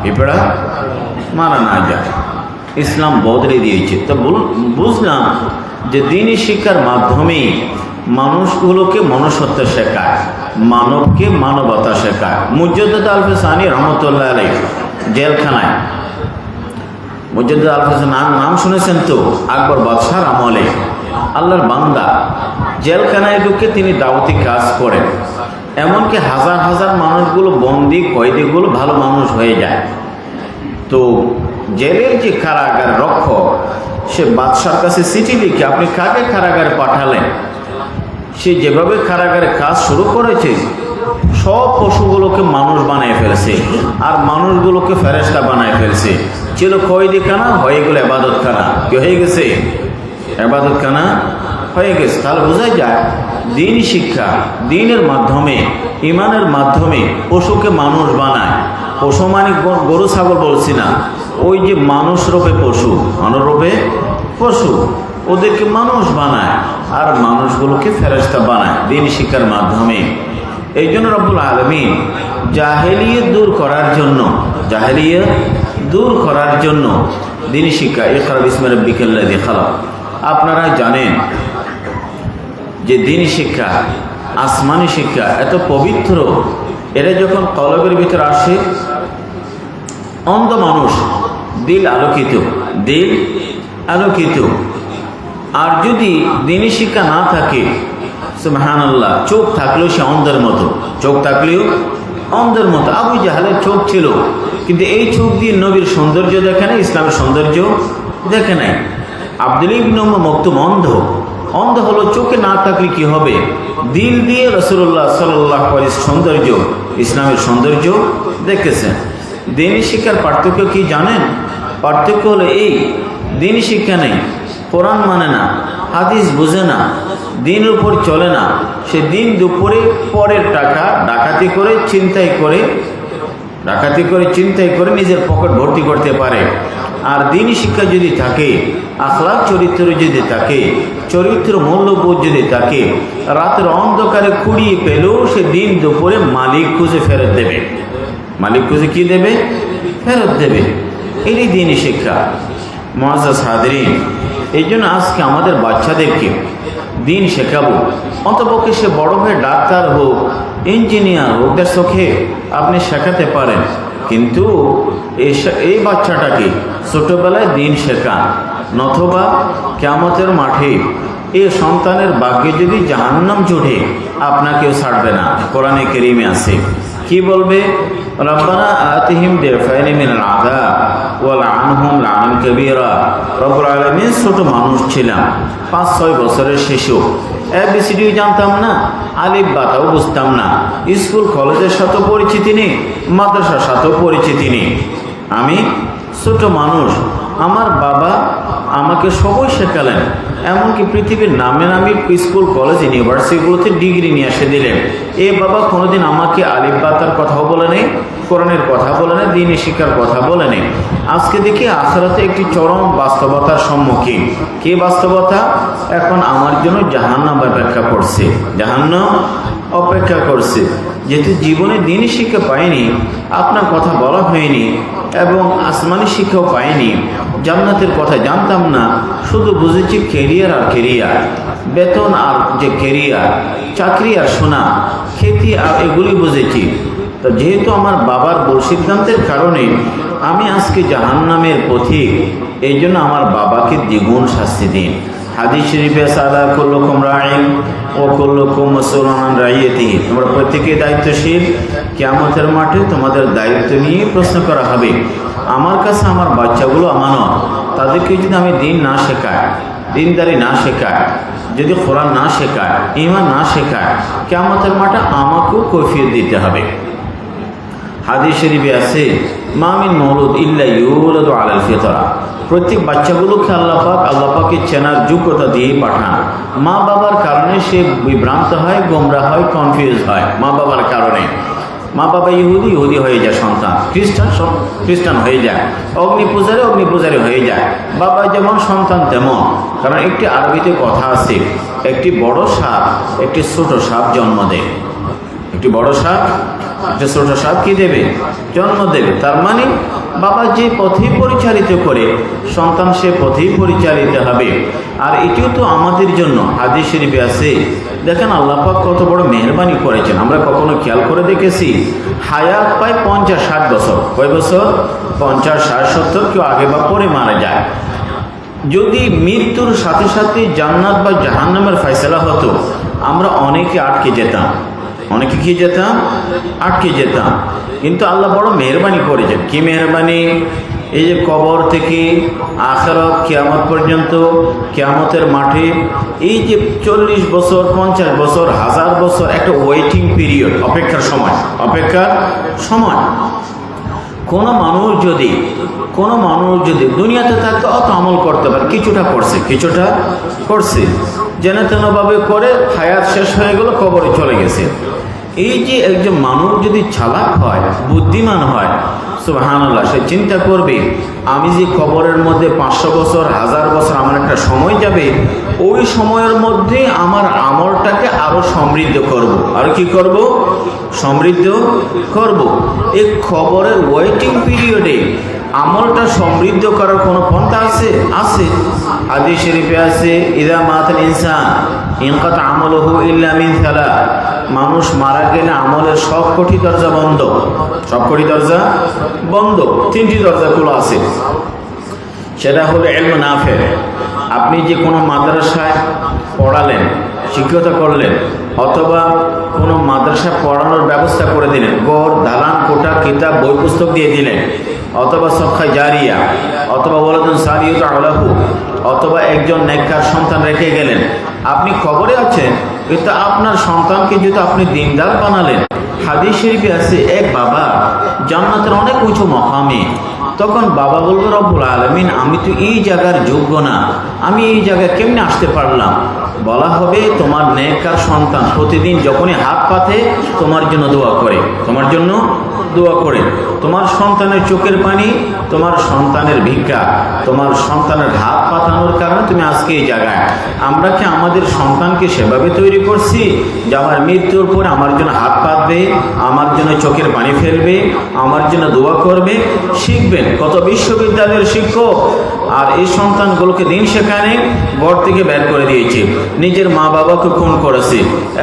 পিঁপড়া মারা না যায়। ইসলাম বদলে দিয়েছে। তো বুঝলাম যে দ্বীনি শিক্ষার মাধ্যমেই মানুষগুলোকে মনুষ্যত্ব শেখায়, মানবকে মানবতা শেখায়। মুজাদ্দিদ আল-ফিসানি রহমতুল্লাহ আলাইহ জেলখানায়, মুজাদ্দিদ আল-ফিসানি নাম শুনেছেন তো? আকবর বাদশার আমলে আল্লাহর বান্দা জেলখানায় ঢুকে তিনি দাওয়াতি কাজ করেন। এমনকি হাজার হাজার মানুষগুলো, বন্দি কয়েদিগুলো ভালো মানুষ হয়ে যায়। তো জেলের যে কারাগার রক্ষক, সে বাদশার কাছে চিঠি লিখে, আপনি কাকে কারাগারে পাঠালেন? সে যেভাবে কারাগারে কাজ শুরু করেছে, সব পশুগুলোকে মানুষ বানিয়ে ফেলছে, আর মানুষগুলোকে ফেরেশতা বানিয়ে ফেলছে। ছিল কয়েদিখানা, হয়ে গেল ইবাদতখানা। কি হয়ে গেছে? ইবাদতখানা হয়ে গেছে। তাহলে বোঝা যায় দ্বীনি শিক্ষা, দ্বীনের মাধ্যমে, ইমানের মাধ্যমে পশুকে মানুষ বানায়। পশু মানে গরু ছাগল বলছি না, ওই যে মানুষ রূপে পশু, মানবরূপে পশু, ওদেরকে মানুষ বানায় আর মানুষগুলোকে ফেরেশতা বানায় দ্বীনি শিক্ষার মাধ্যমে। এই জন্য রব্বুল আলামিন জাহেলিয়ত দূর করার জন্য, জাহেলিয়ত দূর করার জন্য দ্বীনি শিক্ষা, ইকরা বিসমি রাব্বিকাল্লাযী খালাক। আপনারা জানেন যে দ্বীনি শিক্ষা, আসমানি শিক্ষা এত পবিত্র, এটা যখন কলবের ভিতরে আসে, অন্ধ মানুষ দিল আলোকিত, দিল আলোকিত। আর যদি দ্বীনি শিক্ষা না থাকে, সুবহানাল্লাহ, চোখ থাকলেও সে অন্ধের মতো, চোখ থাকলেও অন্ধের মতো। আবু জাহেলের চোখ ছিল, কিন্তু এই চোখ দিয়ে নবীর সৌন্দর্য দেখে নাই, ইসলামের সৌন্দর্য দেখে নাই। আব্দুল্লাহ ইবনে উম্মে মাকতুম অন্ধ। অন্ধ হলো, চোখে না থাকলে কি হবে? দিল দিয়ে রাসূলুল্লাহ সাল্লাল্লাহু আলাইহি ওয়াসাল্লাম সৌন্দর্য, ইসলামের সৌন্দর্য দেখেছেন। দ্বীনি শিক্ষার পার্থক্য কি জানেন? পার্থক্য হলো এই, দ্বীনি শিক্ষা নেই, কোরআন মানে না, হাদিস বুঝে না, দিনের উপর চলে না, সে দিন দুপুরে পরের টাকা ডাকাতি করে চিন্তাই করে নিজের পকেট ভর্তি করতে পারে। আর দ্বীনি শিক্ষা যদি থাকে, আখলাক চরিত্র যদি থাকে, চরিত্র মূল্যবোধ যদি থাকে, রাতের অন্ধকারে কুড়িয়ে পেলেও সে দিন দুপুরে মালিক খুঁজে ফেরত দেবে। মালিক খুঁজে কি দেবে? ফেরত দেবে। এটাই দ্বীনি শিক্ষা। মুআজ্জাজ হাজিরিন, এই জন্য আজকে আমাদের বাচ্চাদেরকে দিন শেখাবো। অন্তপক্ষে সে বড় হয়ে ডাক্তার হোক, ইঞ্জিনিয়ার হোক, তার চোখে আপনি শেখাতে পারেন, কিন্তু এই বাচ্চাটাকে ছোটবেলায় দিন শেখান, নতুবা কিয়ামতের মাঠে এই সন্তানের ভাগ্যে যদি জাহান্নাম জুড়ে, আপনাকেও ছাড়বে না। কোরআনে কারীমে আছে, কি বলবে? রব্বানা আতিহিম দিফাইনি মিনাল আযাব ওয়ালআনহুম লাআনান কাবীরা। রব্বুল আলামিন ছোট মানুষ ছিলাম, 5-6 বছরের শিশু, ABCD জানতাম না, আলিফ বাতাও বুঝতাম না, স্কুল কলেজের সাথে পরিচিতি নেই, মাদ্রাসার সাথেও পরিচিতি নেই। আমি ছোট মানুষ, আমার বাবা আমাকে সবই শেখালেন, এমনকি পৃথিবীর নামে নামি স্কুল কলেজ ইউনিভার্সিটিগুলোতে ডিগ্রি নিয়ে এসে দিলেন। এ বাবা কোনোদিন আমাকে আলিফ বাতার কথাও বলে নেই, কোরআনের কথা বলে নেই, দ্বীনি শিক্ষার কথা বলে নেই। আজকে দেখি আখিরাতে একটি চরম বাস্তবতার সম্মুখীন। কি বাস্তবতা? এখন আমার জন্য জাহান্নাম অপেক্ষা করছে, জাহান্নাম অপেক্ষা করছে। যেহেতু জীবনে দ্বীনি শিক্ষা পাইনি, আপনার কথা বলা হয়নি, এবং আসমানি শিক্ষাও পাইনি, জান্নাতের কথা জানতাম না, শুধু বুঝেছি কেরিয়ার আর কেরিয়ার, বেতন আর যে কেরিয়ার, চাকরি আর সোনা, খেতি আর এগুলি বুঝেছি। তো যেহেতু আমার বাবার ভুল সিদ্ধান্তের কারণে আমি আজকে জাহান্নামের পথিক, এই জন্য আমার বাবাকে দ্বিগুণ শাস্তি দিন। হাদিস শরীফে সাদা কুল্লুকুম রাঈন ও কুল্লুকুম মাসউলুন আন রাইয়াতিহি, তোমরা প্রত্যেকে দায়িত্বশীল, কিয়ামতের মাঠে তোমাদের দায়িত্ব নিয়ে প্রশ্ন করা হবে। আমার কাছে আমার বাচ্চাগুলো আমানত, তাদেরকে যদি আমি দিন না শেখাই, দিনদারি না শেখাই, যদি কোরআন না শেখায়, ঈমান না শেখায়, কিয়ামতের মাঠে আমাকেও কৈফিয়ত দিতে হবে। হাদিস শরীফে আছে, মা মিন মওলুদ ইল্লা ইউলাদু আলাল ফিতরা, প্রত্যেক বাচ্চাগুলোকে আল্লাহ পাকের চেনার যোগ্যতা দিয়েই পাঠান। মা বাবার কারণে সে বিভ্রান্ত হয়, গোমরা হয়, কনফিউজ হয়। মা বাবার কারণে মা বাবা ইহুদি হয়ে যায়, সন্তান খ্রিস্টান হয়ে যায়, অগ্নি পূজারী হয়ে যায়। বাবা যেমন সন্তান তেমন। কারণ একটি আরবিতে কথা আছে, একটি বড় সাপ একটি ছোট সাপ জন্ম দেয়। একটি বড় সাপ একটা ছোট সাপ কি দেবে? জন্ম দেবে। তার মানে বাবা যে পথে পরিচালিত করে সন্তান সে পথেই পরিচালিত হবে। আর এটিও তো আমাদের জন্য হাদিস শরীফে আছে। দেখেন আল্লাহ পাক কত বড় মেহেরবানি করেছেন, আমরা কখনো খেয়াল করে দেখেছি? হায়াত পায় 50-60 বছর। কয় বছর? 50-60-70, কেউ আগে বা পরে মারা যায়। যদি মৃত্যুর সাথে সাথে জান্নাত বা জাহান্নামের ফয়সালা হতো, আমরা অনেকে আটকে যেতাম। অনেকে কি যেতাম? আটকে যেতাম। কিন্তু আল্লাহ বড় মেহেরবানি করেছেন। কি মেহেরবানি? এই যে কবর থেকে আখিরাত কিয়ামত পর্যন্ত, কিয়ামতের মাঠে এই যে 40 বছর, 50 বছর, 1000 বছর একটা ওয়েটিং পিরিয়ড, অপেক্ষার সময়। কোনো মানুষ যদি দুনিয়াতে থাকতে অত আমল করতে পারে, কিছুটা করছে, যেন তেনভাবে করে হায়াত শেষ হয়ে গেল, কবরে চলে গেছে। এই যে একজন মানুষ যদি চালাক হয়, বুদ্ধিমান হয়, সুবহানাল্লাহ, সে চিন্তা করবে আমি যে কবরের মধ্যে 500 বছর, 1000 বছর আমার একটা সময় যাবে, ওই সময়ের মধ্যে আমার আমলটাকে আরো সমৃদ্ধ করব। আর কি করব? সমৃদ্ধ করব। এই কবরের ওয়েটিং পিরিয়ডে আমলটা সমৃদ্ধ করার কোনো পন্থা আছে? হাদিস শরীফে আছে, ইযা মাতাল ইনসান ইনকাতা আমালুহু ইল্লা মিন সালাস, মানুষ মারা গেলে আমলের সবকটি দরজা বন্ধ। 3টি দরজা খোলা আছে। সেটা হলো ইলম নাফে। আপনি যে কোনো মাদ্রাসায় পড়ালেন, শিক্ষকতা করলেন, অথবা কোনো মাদ্রাসা পড়ানোর ব্যবস্থা করে দিলেন, ঘর, দালান, কোঠা, কিতাব, বই পুস্তক দিয়ে দিলেন, অথবা সদকা জারিয়া, অথবা ওয়ালাদুন সালিহুন আলাহু, অথবা একজন নেককার সন্তান রেখে গেলেন। আপনি কবরে আছেন, কিন্তু আপনার সন্তানকে যদি আপনি দিনদার বানালেন, হাদিস শরীফে আছে এক বাবা জান্নাতের অনেক উঁচু মাকামে, তখন বাবা বলবে, রব্বুল আলামিন, আমি তো এই জায়গার যোগ্য না, আমি এই জায়গায় কেমনে আসতে পারলাম? বলা হবে, তোমার নেককার সন্তান প্রতিদিন যখনই হাত পাতে তোমার জন্য দোয়া করে, তোমার সন্তানের চোখের পানি, তোমার সন্তানের ভিক্ষা, তোমার সন্তানের হাত পাতানোর কারণে তুমি আজকে এই জায়গায়। আমরা কি আমাদের সন্তানকে সেভাবে তৈরি করছি যে আমার মৃত্যুর পরে আমার জন্য হাত পাতবে, আমার জন্য চোখের পানি ফেলবে, আমার জন্য দোয়া করবে? শিখবেন কত বিশ্ববিদ্যালয়ের শিক্ষক, আর এই সন্তানগুলোকে দিন সেখানে ঘর থেকে বের করে দিয়েছে, নিজের মা বাবাকে খুন করেছে,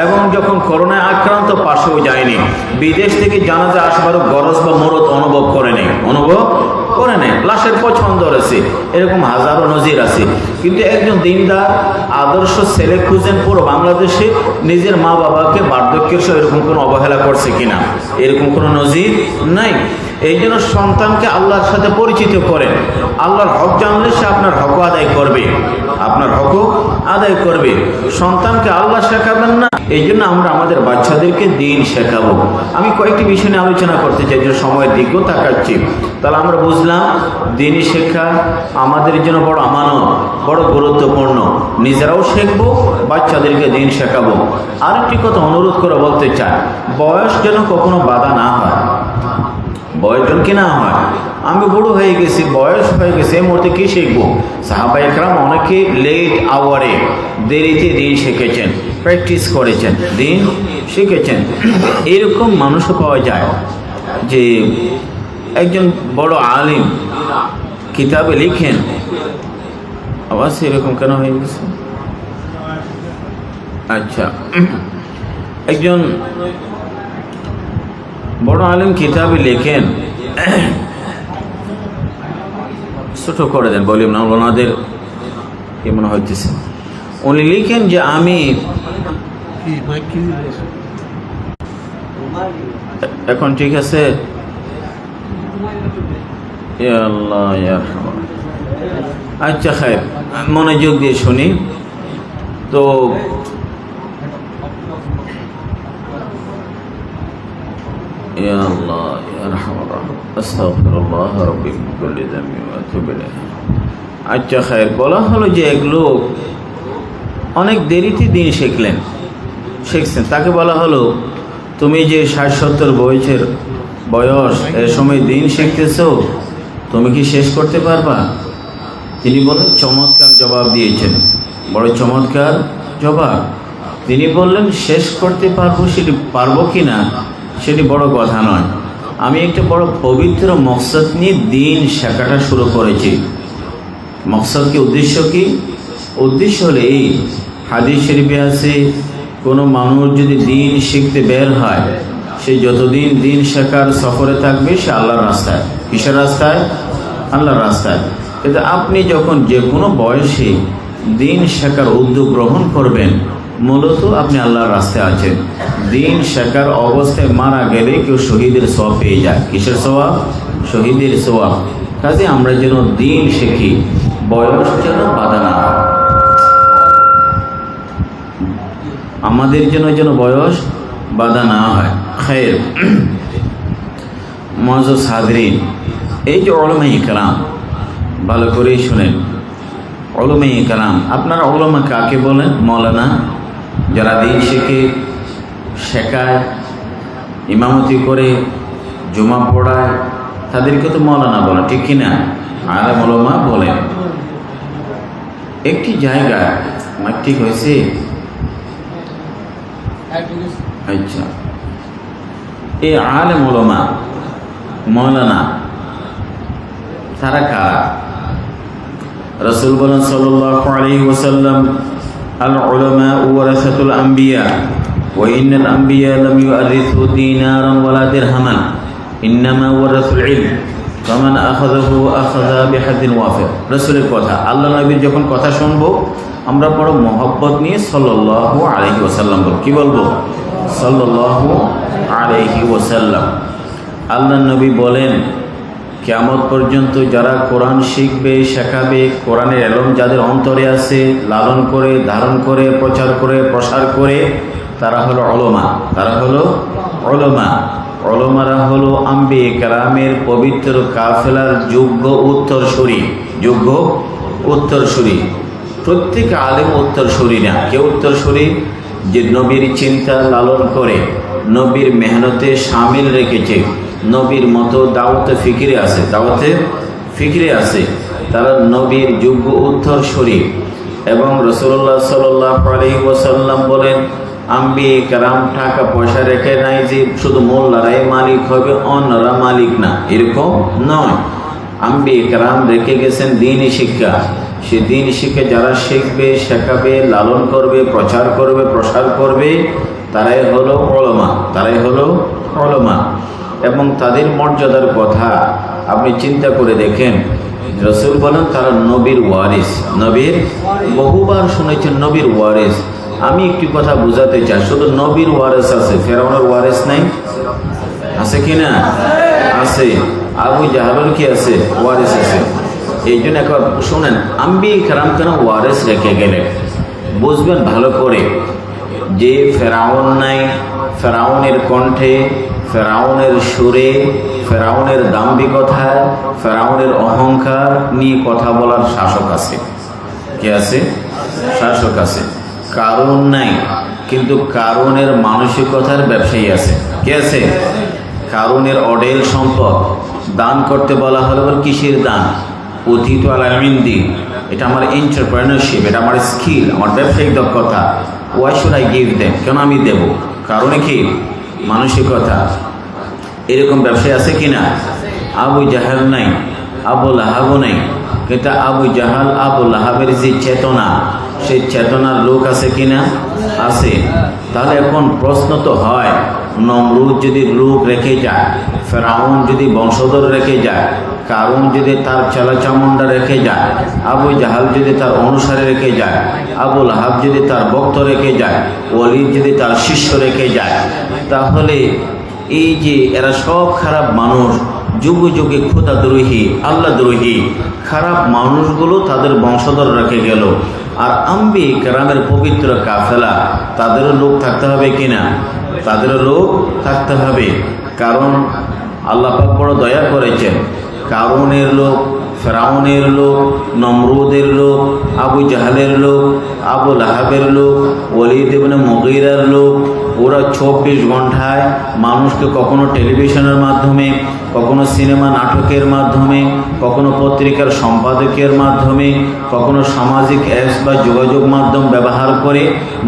এবং যখন করোনায় আক্রান্ত পাশেও যায়নি, বিদেশ থেকে জানাজা আসবারও গরজ বা মরদ অনুভব করে নেই, লাশের পছন্দ রয়েছে। এরকম হাজারো নজির আছে। কিন্তু একজন দিনদার আদর্শ ছেলে খুঁজেন পুরো বাংলাদেশে, নিজের মা বাবাকে বার্ধক্যের সহ এরকম কোনো অবহেলা করছে কিনা? এরকম কোনো নজির নাই। এই জন্য সন্তানকে আল্লাহর সাথে পরিচিত করেন। আল্লাহর হক জানলে সে আপনার হক আদায় করবে, আপনার হক আদায় করবে। সন্তানকে আল্লাহ শেখাবেন না, এই জন্য আমরা আমাদের বাচ্চাদেরকে দিন শেখাবো। আমি কয়েকটি বিষয় নিয়ে আলোচনা করতে চাই, যে সময়ের দিকেও তাকাচ্ছি। তাহলে আমরা বুঝলাম দিনই শিক্ষা আমাদের জন্য বড় আমানত, বড় গুরুত্বপূর্ণ। নিজেরাও শিখবো, বাচ্চাদেরকে দিন শেখাবো। আরেকটি কথা অনুরোধ করে বলতে চাই, বয়স যেন কখনো বাধা না হয়, বয়স যেন কি না হয়। আমি বুড়ো হয়ে গেছি, বয়স হয়ে গেছে, এই মুহূর্তে কী শিখবো? সাহাবা একরাম অনেকে লেট আওয়ারে, দেরিতে দিন শিখেছেন, প্র্যাকটিস করেছেন, দিন শিখেছেন। এরকম মানুষও পাওয়া যায় যে একজন বড় আলিম কিতাবে লিখেন, আবার সেরকম কেন হয়ে গেছে? আচ্ছা, একজন বড় আলিম কিতাবে লেখেন, ছোট করে দেন বলি না, ওনাদের কি মনে হইতেছে, উনি লিখেন যে আমি এখন ঠিক আছে, আচ্ছা খায় মনোযোগ দিয়ে শুনি। তো আচ্ছা খায়ের, বলা হলো যে এক লোক অনেক দেরিতে দিন শিখছেন, তাকে বলা হলো তুমি যে 60-70 বয়স, এ সময় দিন শিখতেছ, তুমি কি শেষ করতে পারবা? তিনি বলেন, চমৎকার জবাব দিয়েছেন, বড় চমৎকার জবাব। তিনি বললেন, শেষ করতে পারবো, সেটি পারবো কি না সেটি বড় কথা নয়। আমি একটা বড় পবিত্র মকসদ নিয়ে দিন শেখাটা শুরু করেছি। মকসদ কি, উদ্দেশ্য কি? উদ্দেশ্য হলে এই, হাদিস শরীফে আছে, কোনো মানুষ যদি দিন শিখতে বের হয়, সে যতদিন দিন শেখার সফরে থাকবে, সে আল্লাহর রাস্তায়। কিসের রাস্তায়? আল্লাহর রাস্তায়। কিন্তু আপনি যখন যে কোনো বয়সে দিন শেখার উদ্যোগ গ্রহণ করবেন, মূলত আপনি আল্লাহর রাস্তায় আছেন। দিন শেখার অবস্থায় মারা গেলে কেউ শহীদের সওয়াব পেয়ে যায়। কিসের সওয়াব? শহীদের সওয়াব। কাজে আমরা যেন দিন শিখি, বয়স যেন বাধা না হয়, আমাদের যেন বয়স বাধা না হয়। খায়ের মুআজ্জাজ হাজরিন, এই যে উলামায়ে কেরাম, ভালো করেই শুনেন, উলামায়ে কেরাম, আপনারা উলামা কাকে বলেন? মৌলানা, যারা দিন শেখায়, ইমামতি করে, জুমা পড়ায়, তাদেরকে তো মৌলানা বলে, ঠিক কিনা? আলেম উলামা বলেন। একটি জায়গায় ঠিক হয়েছে, আচ্ছা, এই আলেম উলামা, মৌলানা, তারা কারা? রাসূল বলেন সাল্লাল্লাহু আলাইহি ওয়াসাল্লাম, আল উলামা ওয়ারাসাতুল আম্বিয়া ওয়া ইন্নাল আম্বিয়া লাম ইউরিথু দিনারান ওয়ালা দিরহামান ইন্নামা ওয়ারাসুল ইলম ফামান আখাযাহু আখাযা বিহাদ্দিন ওয়াফির। রাসূলের কথা, আল্লাহ নবীর যখন কথা শুনবো আমরা বড় মহব্বত নিয়ে সাল্লাল্লাহু আলাইহি ওয়াসাল্লাম বলবো। কি বলবো? সাল্লাল্লাহু আলাইহি ওয়াসাল্লাম। আল্লাহ নবী বলেন, কিয়ামত পর্যন্ত যারা কোরআন শিখবে, শেখাবে, কোরআনের ইলম যাদের অন্তরে আছে, লালন করে, ধারণ করে, প্রচার করে, প্রসার করে, তারা হলো উলামা। তারা হলো উলামা। উলামারা হলো আম্বিয়া কেরামের পবিত্র কাফেলার যোগ্য উত্তরসূরি। যোগ্য উত্তরসূরি। প্রত্যেক আলেম উত্তরসূরি না। কে উত্তরসূরি? যে নবীর চিন্তা লালন করে, নবীর মেহনতে শামিল রেখেছে, নবীর মতো দাওয়াতে ফিকিরে আছে, দাওয়াতে ফিকিরে আছে, তারা নবীর যোগ্য উত্তরসূরি। এবং রাসূলুল্লাহ সাল্লাল্লাহু আলাইহি ওয়াসাল্লাম বলেন, আম্বিয়া কেরাম টাকা পয়সা রেখে নাই যে শুধু মোল্লারাই মালিক হবে, অন্যরা মালিক না, এরকম নয়। আম্বিয়া কেরাম রেখে গেছেন দ্বীনি শিক্ষা। সে দ্বীন শিক্ষা যারা শিখবে, শেখাবে, লালন করবে, প্রচার করবে, প্রসার করবে, তারাই হলো উলামা। তারাই হলো উলামা। এবং তাদের মর্যাদার কথা আপনি চিন্তা করে দেখেন, রাসূল বলেন তারা নবীর ওয়ারিস। নবীর, বহুবার শুনেছেন নবীর ওয়ারিস। আমি একটি কথা বোঝাতে চাই, শুধু নবীর ওয়ারিস আছে, ফেরাউনের ওয়ারিস নাই। আছে কি না? আছে, আবু জাহালের কি আছে? ওয়ারিস আছে। এই জন্য একবার শোনেন, আম্বিয়া কেরাম কেন ওয়ারিস রেখে গেলেন বুঝবেন ভালো করে। যে ফেরাউন নাই, ফেরাউনের কণ্ঠে, ফেরাউনের সুরে, ফেরাউনের দাম্ভিকতায়, ফেরাউনের অহংকার নিয়ে কথা বলার শাসক আছে। কে আছে? শাসক আছে। কারণ নাই, কিন্তু কারণের মানসিকতার ব্যবসায়ী আছে। কে আছে? কারণের অঢেল সম্পদ দান করতে বলা হলো, কিসের দান? অতীত আলামিন্দি, এটা আমার এন্টারপ্রেনারশিপ, এটা আমার স্কিল, আমার ব্যবসায়িক দক্ষতা। Why should I give them? কেন আমি দেব? কারণে কি? মানসিকতা। এরকম ব্যবসায়ী আছে কি না? আবু জাহাল নাই, আবু লাহাবও নাই, কিন্তু আবু জাহাল আবু লাহাবের যে চেতনা, সেই চেতনার লোক আছে কিনা? আছে। তাহলে এখন প্রশ্ন তো হয়, নমরুদ যদি লোক রেখে যায়, ফেরাউন যদি বংশধর রেখে যায়, কারণ যদি তার চালাচামুন্ডা রেখে যায়, আবু জাহাল যদি তার অনুসারে রেখে যায়, আবু লাহাব যদি তার ভক্ত রেখে যায়, ওয়ালিদ যদি তার শিষ্য রেখে যায়, তাহলে এই যে এরা সব খারাপ মানুষ, যুগে যুগে খোদা দ্রোহী, আল্লাহ দ্রোহী খারাপ মানুষগুলো তাদের বংশধর রেখে গেল। আর আম্বিয়া কেরামের পবিত্র কাফেলা, তাদেরও লোক থাকতে হবে কিনা? তাদেরও লোক থাকতে হবে। কারণ আল্লাহ পাক বড় দয়া করেছেন। কারুনের লোক, ফেরাউনের লোক, নমরুদের লোক, আবু জাহালের লোক, আবু লাহাবের লোক, ওয়ালিদ ইবনে মুগীরার লোক, ওরা 24 ঘন্টায় মানুষকে কখনো টেলিভিশনের মাধ্যমে, কখনো সিনেমা নাটকের মাধ্যমে, কখনো পত্রিকার সম্পাদকের মাধ্যমে, কখনো সামাজিক অ্যাপস বা যোগাযোগ মাধ্যম ব্যবহার করে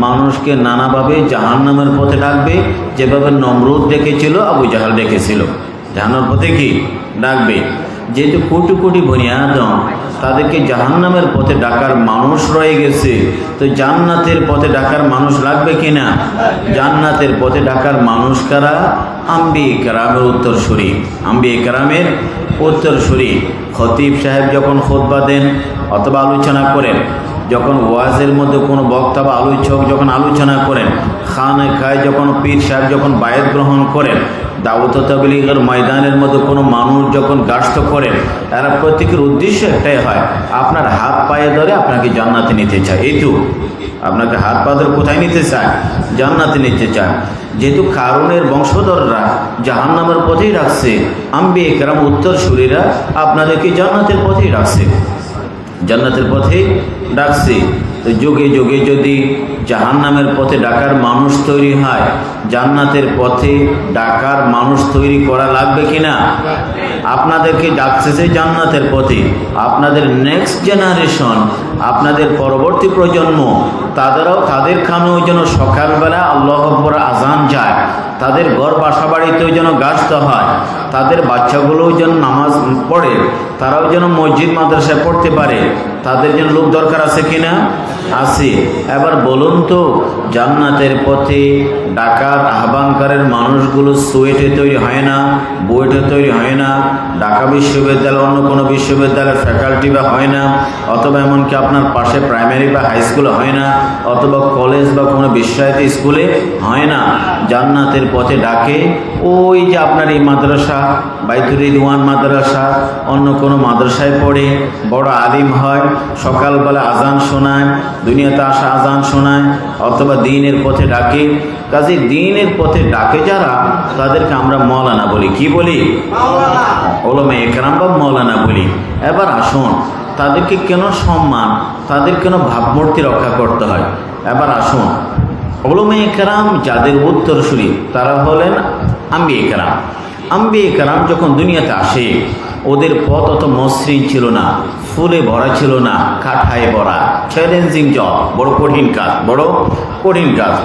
মানুষকে নানাভাবে জাহান্নামের পথে ডাকবে। যেভাবে নমরুদ ডেকেছিল, আবু জাহাল ডেকেছিল, জাহান্নামের পথে কি ডাকবে। যেহেতু কোটি কোটি বনি আদম, তাদেরকে জাহান্নামের পথে ডাকার মানুষ রয়ে গেছে, তো জান্নাতের পথে ডাকার মানুষ লাগবে কিনা? জান্নাতের পথে ডাকার মানুষ কারা? আম্বিয়া কেরামের উত্তরসূরি, আম্বিয়া কেরামের উত্তরসূরি। খতিব সাহেব যখন খুতবা দেন অথবা আলোচনা করেন, যখন ওয়াজের মধ্যে কোনো বক্তা বা আলোচক যখন আলোচনা করেন, খানকায় যখন পীর সাহেব যখন বায়াত গ্রহণ করেন, দাওয়াত ও তাবলীগের ময়দানের মধ্যে কোনো মানুষ যখন গাস্ত করেন, এরা প্রত্যেকের উদ্দেশ্য একটাই হয়, আপনার হাত পায়ে ধরে আপনাকে জান্নাতে নিতে চায়। এই তো আপনাকে হাত পা ধরে কোথায় নিতে চায়? জান্নাতে নিতে চায়। যেহেতু কারুনের বংশধররা জাহান্নামের পথেই রাখছে, আম্বিয়া কেরাম উত্তরসূরিরা আপনাদেরকে জান্নাতের পথেই রাখছে, জান্নাতের পথে ডাকছে। তো যুগে যুগে যদি জাহান্নামের পথে ডাকার মানুষ তৈরি হয়, জান্নাতের পথে ডাকার মানুষ তৈরি করা লাগবে কিনা? আপনাদেরকে ডাকছে যে জান্নাতের পথে, আপনাদের নেক্সট জেনারেশন, আপনাদের পরবর্তী প্রজন্ম, তাদের খানেও যেন সকালবেলা আল্লাহু আকবার আজান যায়, তাদের ঘর বাসা বাড়িতেও যেন গাছতে হয়, তাদের বাচ্চাগুলোও যেন নামাজ পড়ে, তারাও যেন মসজিদ মাদ্রাসায় পড়তে পারে, তাদের জন্য লোক দরকার আছে কিনা? আছে। এবার বলুন তো, জান্নাতের পথে ডাকার আহ্বানকারের মানুষগুলো সুয়েটে তৈরি হয় না, বুয়েটে তৈরি হয় না, ঢাকা বিশ্ববিদ্যালয় অন্য কোনো বিশ্ববিদ্যালয়ের ফ্যাকাল্টি বা হয় না, অথবা এমনকি আপনার পাশে প্রাইমারি বা হাই স্কুলে হয় না, অথবা কলেজ বা কোনো বিশ্ববিদ্যালয় স্কুলে হয় না। জান্নাতের পথে ডাকে ওই যে আপনার এই মাদ্রাসা, বাইতুর রিদওয়ান মাদ্রাসা, অন্য কোনো মাদ্রাসায় পড়ে বড় আলিম হয়, সকালবেলা আজান শোনায়, দুনিয়াতে আসা আজান শোনায়, অথবা দ্বীনের পথে ডাকে। কাজে দ্বীনের পথে ডাকে যারা, তাদেরকে আমরা মৌলানা বলি। কি বলি? উলামায়ে কেরাম বা মৌলানা বলি। এবার আসুন, তাদেরকে কেন সম্মান, তাদের কেন ভাবমূর্তি রক্ষা করতে হয়? এবার আসুন, উলামায়ে কেরাম যাদের উত্তরসূরি, তারা হলেন আম্বিয়া কেরাম। আম্বিয়া কেরাম যখন দুনিয়াতে আসে, ওদের পথ অত মসৃণ ছিল না, ফুলে ভরা ছিল না, কাঠায় ভরা, চ্যালেঞ্জিং জব, বড় কঠিন কাজ, বড় কঠিন কাজ।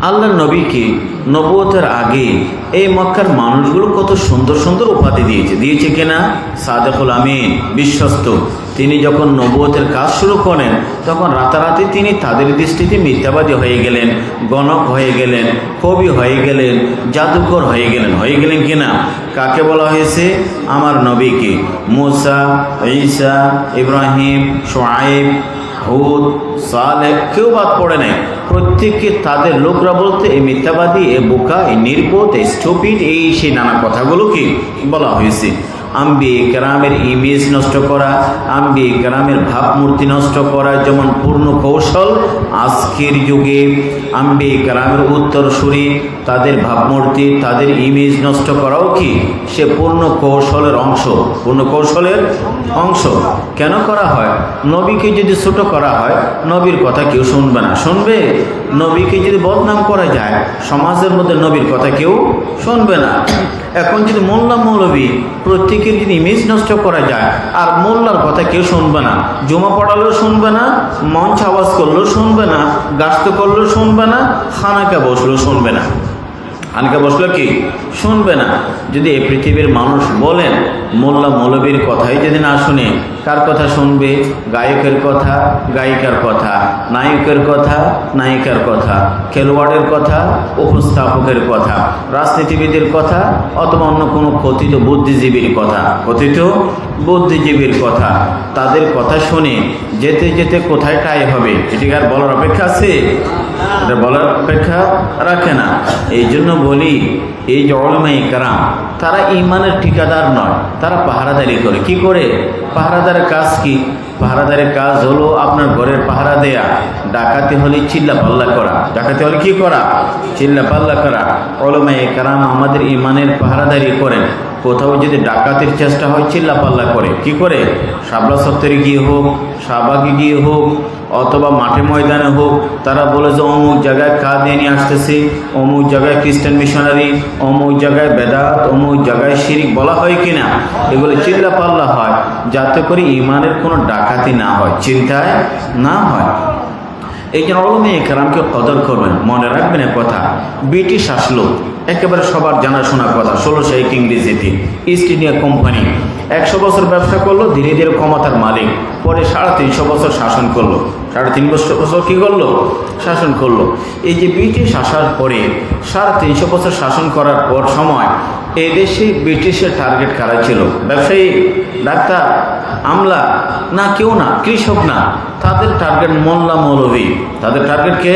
আল্লাহ নবীকে নবুয়তের আগে এই মক্কার মানুষগুলো কত সুন্দর সুন্দর উপাধি দিয়েছে কিনা? সাদেকুল আমিন, বিশ্বস্ত। তিনি যখন নবুয়তের কাজ শুরু করেন, তখন রাতারাতি তিনি তাদের দৃষ্টিতে মিথ্যাবাদী হয়ে গেলেন, গণক হয়ে গেলেন, কবি হয়ে গেলেন, জাদুকর হয়ে গেলেন কিনা? কাকে বলা হয়েছে? আমার নবীকে। মুসা, ঈসা, ইব্রাহিম, শুআইব, হুদ, সালেহ কেউ বাদ পড়ে নাই। প্রত্যেককে তাদের লোকরা বলতে এই মিথ্যাবাদী, এ বোকা, এই নির্বোধ, এই স্টুপিড, এই সেই নানা কথাগুলোকে বলা হয়েছে। আম্বিয়ে কেরামের ইমেজ নষ্ট করা, আম্বিয়ে কেরামের ভাবমূর্তি নষ্ট করা যেমন পূর্ণ কৌশল, আজকের যুগে আম্বিয়ে কেরামের উত্তরসূরি তাদের ভাবমূর্তি, তাদের ইমেজ নষ্ট করাও কি সে পূর্ণ কৌশলের অংশ। পূর্ণ কৌশলের অংশ কেন করা হয়? নবীকে যদি ছোট করা হয়, নবীর কথা কেউ শুনবে না। শুনবে? নবীকে যদি বদনাম করা যায়, সমাজের মধ্যে নবীর কথা কেউ শুনবে না। এখন যদি মোল্লা মৌলবী প্রত্যেকের যদি ইমেজ নষ্ট করা যায়, আর মোল্লার কথা কেউ শুনবে না, জমা পড়ালেও শুনবে না, মঞ্চ আওয়াজ করলেও শুনবে না, গাস্ত করলেও শুনবে না, খানাকে বসলেও শুনবে না। খানাকে বসলো কি শুনবে না। যদি এই পৃথিবীর মানুষ বলেন মোল্লা মৌলবীর কথাই যদি না শুনে, কার কথা শুনবে? গায়কের কথা, গায়িকার কথা, নায়কের কথা, নায়িকার কথা, খেলোয়াড়ের কথা, উপস্থাপকের কথা, রাজনীতিবিদের কথা, অথবা অন্য কোনো কথিত বুদ্ধিজীবীর কথা, কথিত বুদ্ধিজীবীর কথা। তাদের কথা শুনে যেতে যেতে কোথায় টাই হবে, এটি আর বলার অপেক্ষা আছে? এটা বলার অপেক্ষা রাখে না। এই জন্য বলি, এই যে উলামায়ে কেরাম তারা ইমানের ঠিকাদার নয়, তারা পাহারাদারি করে। কি করে? পাহারাদারের কাজ কি? পাহারাদারের কাজ হলো আপনার ঘরের পাহারা দেয়া। ডাকাতি হলে চিল্লা পাল্লা করা। ডাকাতি হলে কি করা? চিল্লা পাল্লা করা। উলামায়ে কেরাম আমাদের ইমানের পাহারাদারি করেন। কোথাও যদি ডাকাতির চেষ্টা হয়, চিল্লা পাল্লা করে। কি করে? শাপলা চত্বরে গিয়ে হোক, শাহবাগে গিয়ে হোক, অথবা মাঠে ময়দানে হোক, তারা বলে যে অমুক জায়গায় কাদিয়ানী আসতেছে, অমুক জায়গায় খ্রিস্টান মিশনারি, অমুক জায়গায় বেদাত, অমুক জায়গায় শিরিক, বলা হয় কি না? এগুলো চিল্লা পাল্লা হয় যাতে করে ইমানের কোনো ডাকাতি না হয়, চিন্তায় না হয়। এই জন্য উলামায়ে কেরামকে কদর করবেন। মনে রাখবেন এক কথা, ব্রিটিশ আসলো, একেবারে সবার জানাশোনা কথা, 1601 ইংরেজিতে ইস্ট ইন্ডিয়া কোম্পানি 100 বছর ব্যবসা করলো, ধীরে ধীরে ক্ষমতার মালিক। পরে 350 বছর শাসন করলো। 350 বছর কী করলো? শাসন করলো। এই যে ব্রিটিশ আসার পরে 350 বছর শাসন করার পর সময় এই দেশে ব্রিটিশের টার্গেট কারা ছিল? ব্যবসায়ী, ডাক্তার, আমলা? না, কেউ না, কৃষক না। তাদের টার্গেট মোল্লা মৌলবী। তাদের টার্গেট কে?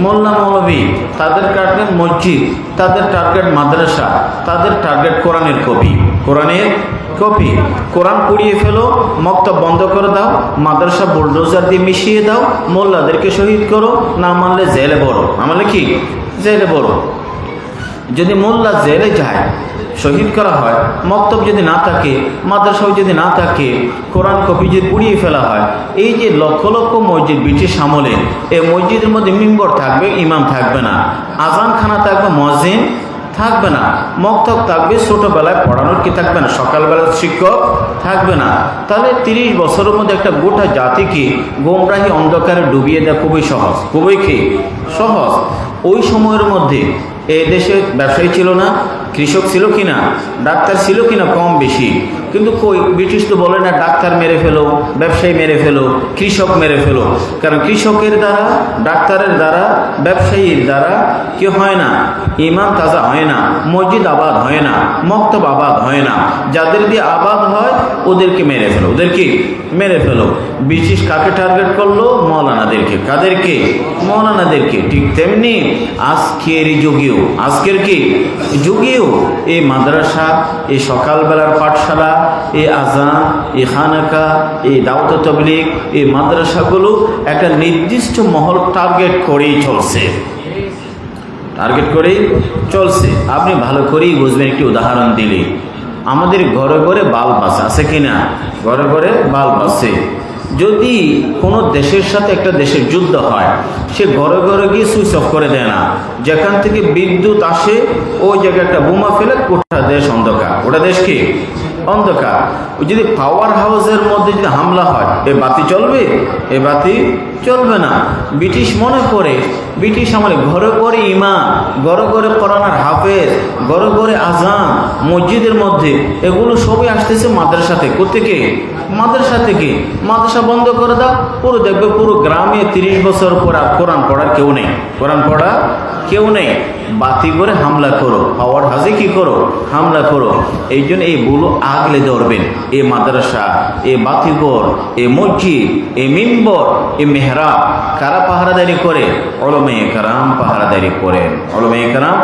মোল্লা মৌলবী। তাদের টার্গেট মসজিদ, তাদের টার্গেট মাদ্রাসা, তাদের টার্গেট কোরআনের কপি। কোরআনের কপি। কোরআন পুড়িয়ে ফেলো, মক্তব বন্ধ করে দাও, মাদ্রাসা বুলডোজার দিয়ে মিশিয়ে দাও, মোল্লাদেরকে শহীদ করো, না মানলে জেলে বড়। আমলে কি? জেলে বড়। যদি মোল্লা জেলে যায়, শহীদ করা হয়, মক্তব যদি না থাকে, মাদ্রাসাও যদি না থাকে, কোরআন কপি যদি পুড়িয়ে ফেলা হয়, এই যে লক্ষ লক্ষ মসজিদ ব্রিটিশ আমলে, এই মসজিদের মধ্যে মিম্বর থাকবে, ইমাম থাকবে না, আজানখানা থাকবে, মুয়াজ্জিন থাকবে না, মক্তব থাকবে, ছোটোবেলায় পড়ানোর কি থাকবে না, সকালবেলার শিক্ষক থাকবে না। তাহলে 30 বছরের মধ্যে একটা গোটা জাতিকে গোমরাহি অন্ধকারে ডুবিয়ে দেওয়া খুবই সহজ। খুবই কি সহজ। ওই সময়ের মধ্যে এই দেশে ব্যবসায়ী ছিল না, কৃষক ছিল কি না, ডাক্তার ছিল কি না, কম বেশি। কিন্তু কই, ব্রিটিশ তো বলে না ডাক্তার মেরে ফেলো, ব্যবসায়ী মেরে ফেলো, কৃষক মেরে ফেলো। কারণ কৃষকের দ্বারা, ডাক্তারের দ্বারা, ব্যবসায়ীর দ্বারা কি হয় না? ইমান তাজা হয় না, মসজিদ আবাদ হয় না, মক্তব আবাদ হয় না। যাদের দিয়ে আবাদ হয় ওদেরকে মেরে ফেলো, ওদেরকে মেরে ফেলো। ব্রিটিশ কাকে টার্গেট করলো? মৌলানাদেরকে। কাদেরকে? মৌলানাদেরকে। ঠিক তেমনি আজকের যুগেও, আজকের কি যুগেও এই মাদ্রাসা, এই সকালবেলার পাঠশালা, এই আজান, এই খানাকা, এই দাওয়াত তাবলীগ, এই মাদ্রাসাগুলো একটা নির্দিষ্ট মহল টার্গেট করেই চলছে। টার্গেট করেই চলছে। আপনি ভালো করেই বুঝবেন। একটি উদাহরণ দিলে, আমাদের ঘরে ঘরে বাল্ব আছে কি না? ঘরে ঘরে বাল্ব আছে। যদি কোনো দেশের সাথে একটা দেশের যুদ্ধ হয়, সে ঘরে ঘরে গিয়ে সুইচ অফ করে দেয় না। যেখান থেকে বিদ্যুৎ আসে ওই জায়গায় একটা বোমা ফেলে গোটা দেশ অন্ধকার। ওটা দেশ কি? অন্ধকার। যদি পাওয়ার হাউসের মধ্যে যদি হামলা হয়, এ বাতি চলবে? এ বাতি চলবে না। ব্রিটিশ মনে করে, ব্রিটিশ আমলে ঘরে ঘরে ইমাম, ঘরে ঘরে কোরআনের হাফেজ, ঘরে ঘরে আজান, মসজিদের মধ্যে, এগুলো সবই আসতেছে মাদ্রাসা থেকে। কোত্থেকে? মাদ্রাসা থেকে। মাদ্রাসা বন্ধ করে দাও, পুরো দেখবে পুরো গ্রামে 30 বছর পর আর কোরআন পড়ার কেউ নেই। কোরআন পড়া কেউ নেই। বাতি করে হামলা করো, পাওয়ার হাজে কি করো, হামলা করো। এই জন্য এই বুলো আগলে ধরবেন। এ মাদ্রাসা, এ বাতিঘর, এ মসজিদ, এ মিম্বর, এ মেহরাব কারা পাহারাদারি করে? উলামায়ে কেরাম পাহারাদারি করেন। উলামায়ে কেরাম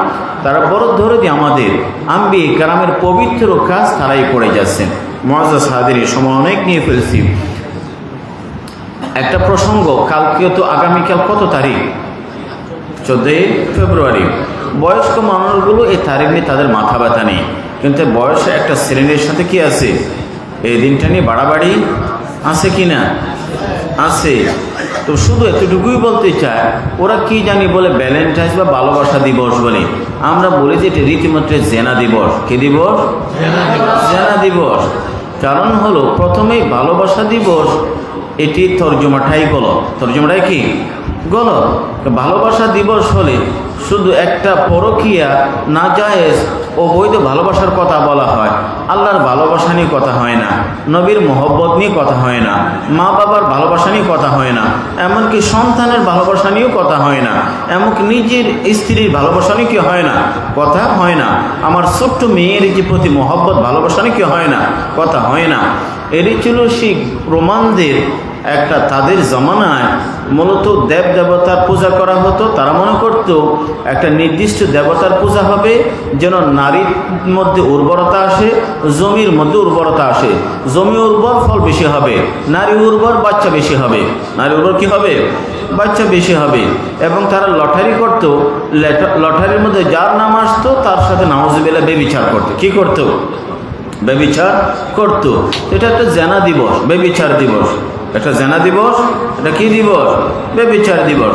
তারা বড় ধরে দিয়ে আমাদের আম্বিয়ে কেরামের পবিত্র কাজ তারাই করে যাচ্ছেন। মুআজ্জাজ হাজিরিন, সময় অনেক নিয়ে ফেলছি। একটা প্রসঙ্গ, কালকে তো আগামীকাল কত তারিখ? 14 ফেব্রুয়ারি। বয়স্ক মানুষগুলো এই তারিখ নিয়ে তাদের মাথা ব্যথা নেই, কিন্তু বয়সে একটা শ্রেণীর সাথে কি আছে, এই দিনটা নিয়ে বাড়াবাড়ি আছে কি না? আছে। তো শুধু এতটুকুই বলতে চায়, ওরা কি জানি বলে ভ্যালেন্টাইন্স বা ভালোবাসা দিবস বলে। আমরা বলি যে এটি রীতিমতো জেনা দিবস। কি দিবস? জেনা দিবস। কারণ হলো প্রথমেই ভালোবাসা দিবস, এটি তর্জমাটাই গলত। তর্জমাটাই কি গলত। ভালোবাসা দিবস হলে শুধু একটা পরকীয়া নাজায়েজ অবৈধ ভালোবাসার কথা বলা হয়, আল্লাহর ভালোবাসা নিয়ে কথা হয় না, নবীর মহব্বত নিয়ে কথা হয় না, মা বাবার ভালোবাসা নিয়ে কথা হয় না, এমনকি সন্তানের ভালোবাসা নিয়েও কথা হয় না, এমনকি নিজের স্ত্রীর ভালোবাসা নিয়ে কি হয় না, কথা হয় না, আমার ছোট্ট মেয়ের যে প্রতি মহব্বত ভালোবাসা নিয়ে কি হয় না, কথা হয় না। এরই ছিল সেই রোমানদের একটা, তাদের জমানায় মূলত দেব দেবতার পূজা করা হতো। তারা মনে করত একটা নির্দিষ্ট দেবতার পূজা হবে যেন নারীর মধ্যে উর্বরতা আসে, জমির মধ্যে উর্বরতা আসে। জমি উর্বর, ফল বেশি হবে। নারী উর্বর, বাচ্চা বেশি হবে। নারী উর্বর কি হবে? বাচ্চা বেশি হবে। এবং তারা লটারি করত, লটারির মধ্যে যার নাম আসতো তার সাথে নাউজুবিল্লাহ বেবিচার করতো। কি করতো? বেবিচার করতো। এটা একটা জেনা দিবস, বেবিচার দিবস। একটা জেনা দিবস, এটা কি দিবস? বেবিচার দিবস।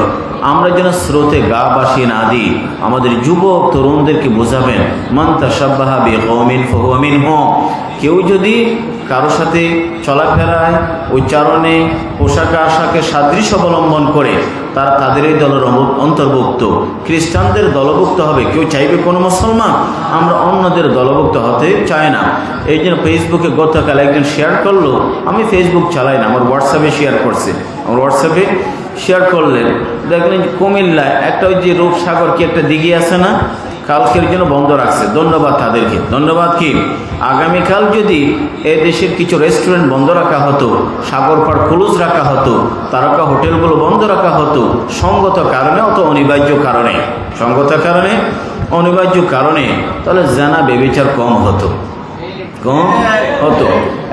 আমরা যেন স্রোতে গা বাসিয়ে না দিই, আমাদের যুবক তরুণদেরকে বোঝাবেন, মান তাশাব্বাহা বিকওমিন ফাহুয়া মিনহুম। কেউ যদি কারোর সাথে চলাফেরায়, উচ্চারণে, পোশাক আশাকে সাদৃশ্য অবলম্বন করে, তারা তাদের এই দলের অন্তর্ভুক্ত। খ্রিস্টানদের দলভুক্ত হবে। কেউ চাইবে কোনো মুসলমান, আমরা অন্যদের দলভুক্ত হতে চাই না। এই জন্য ফেসবুকে গতকাল একজন শেয়ার করলো, আমি ফেসবুক চালাই না, আমার হোয়াটসঅ্যাপে শেয়ার করছে। আমার হোয়াটসঅ্যাপে শেয়ার করলেন, দেখলেন কুমিল্লায় একটা ওই যে রূপসাগর কি একটা দিঘি আছে না, কালকের জন্য বন্ধ রাখছে। ধন্যবাদ তাদেরকে, ধন্যবাদ। কি আগামীকাল যদি এ দেশের কিছু রেস্টুরেন্ট বন্ধ রাখা হতো, সাগর পাড় ক্লোজ রাখা হতো, তারকা হোটেলগুলো বন্ধ রাখা হতো, সঙ্গত কারণে, অত অনিবার্য কারণে, সঙ্গত কারণে, অনিবার্য কারণে, তাহলে জানা বেবিচার কম হতো, কম হতো।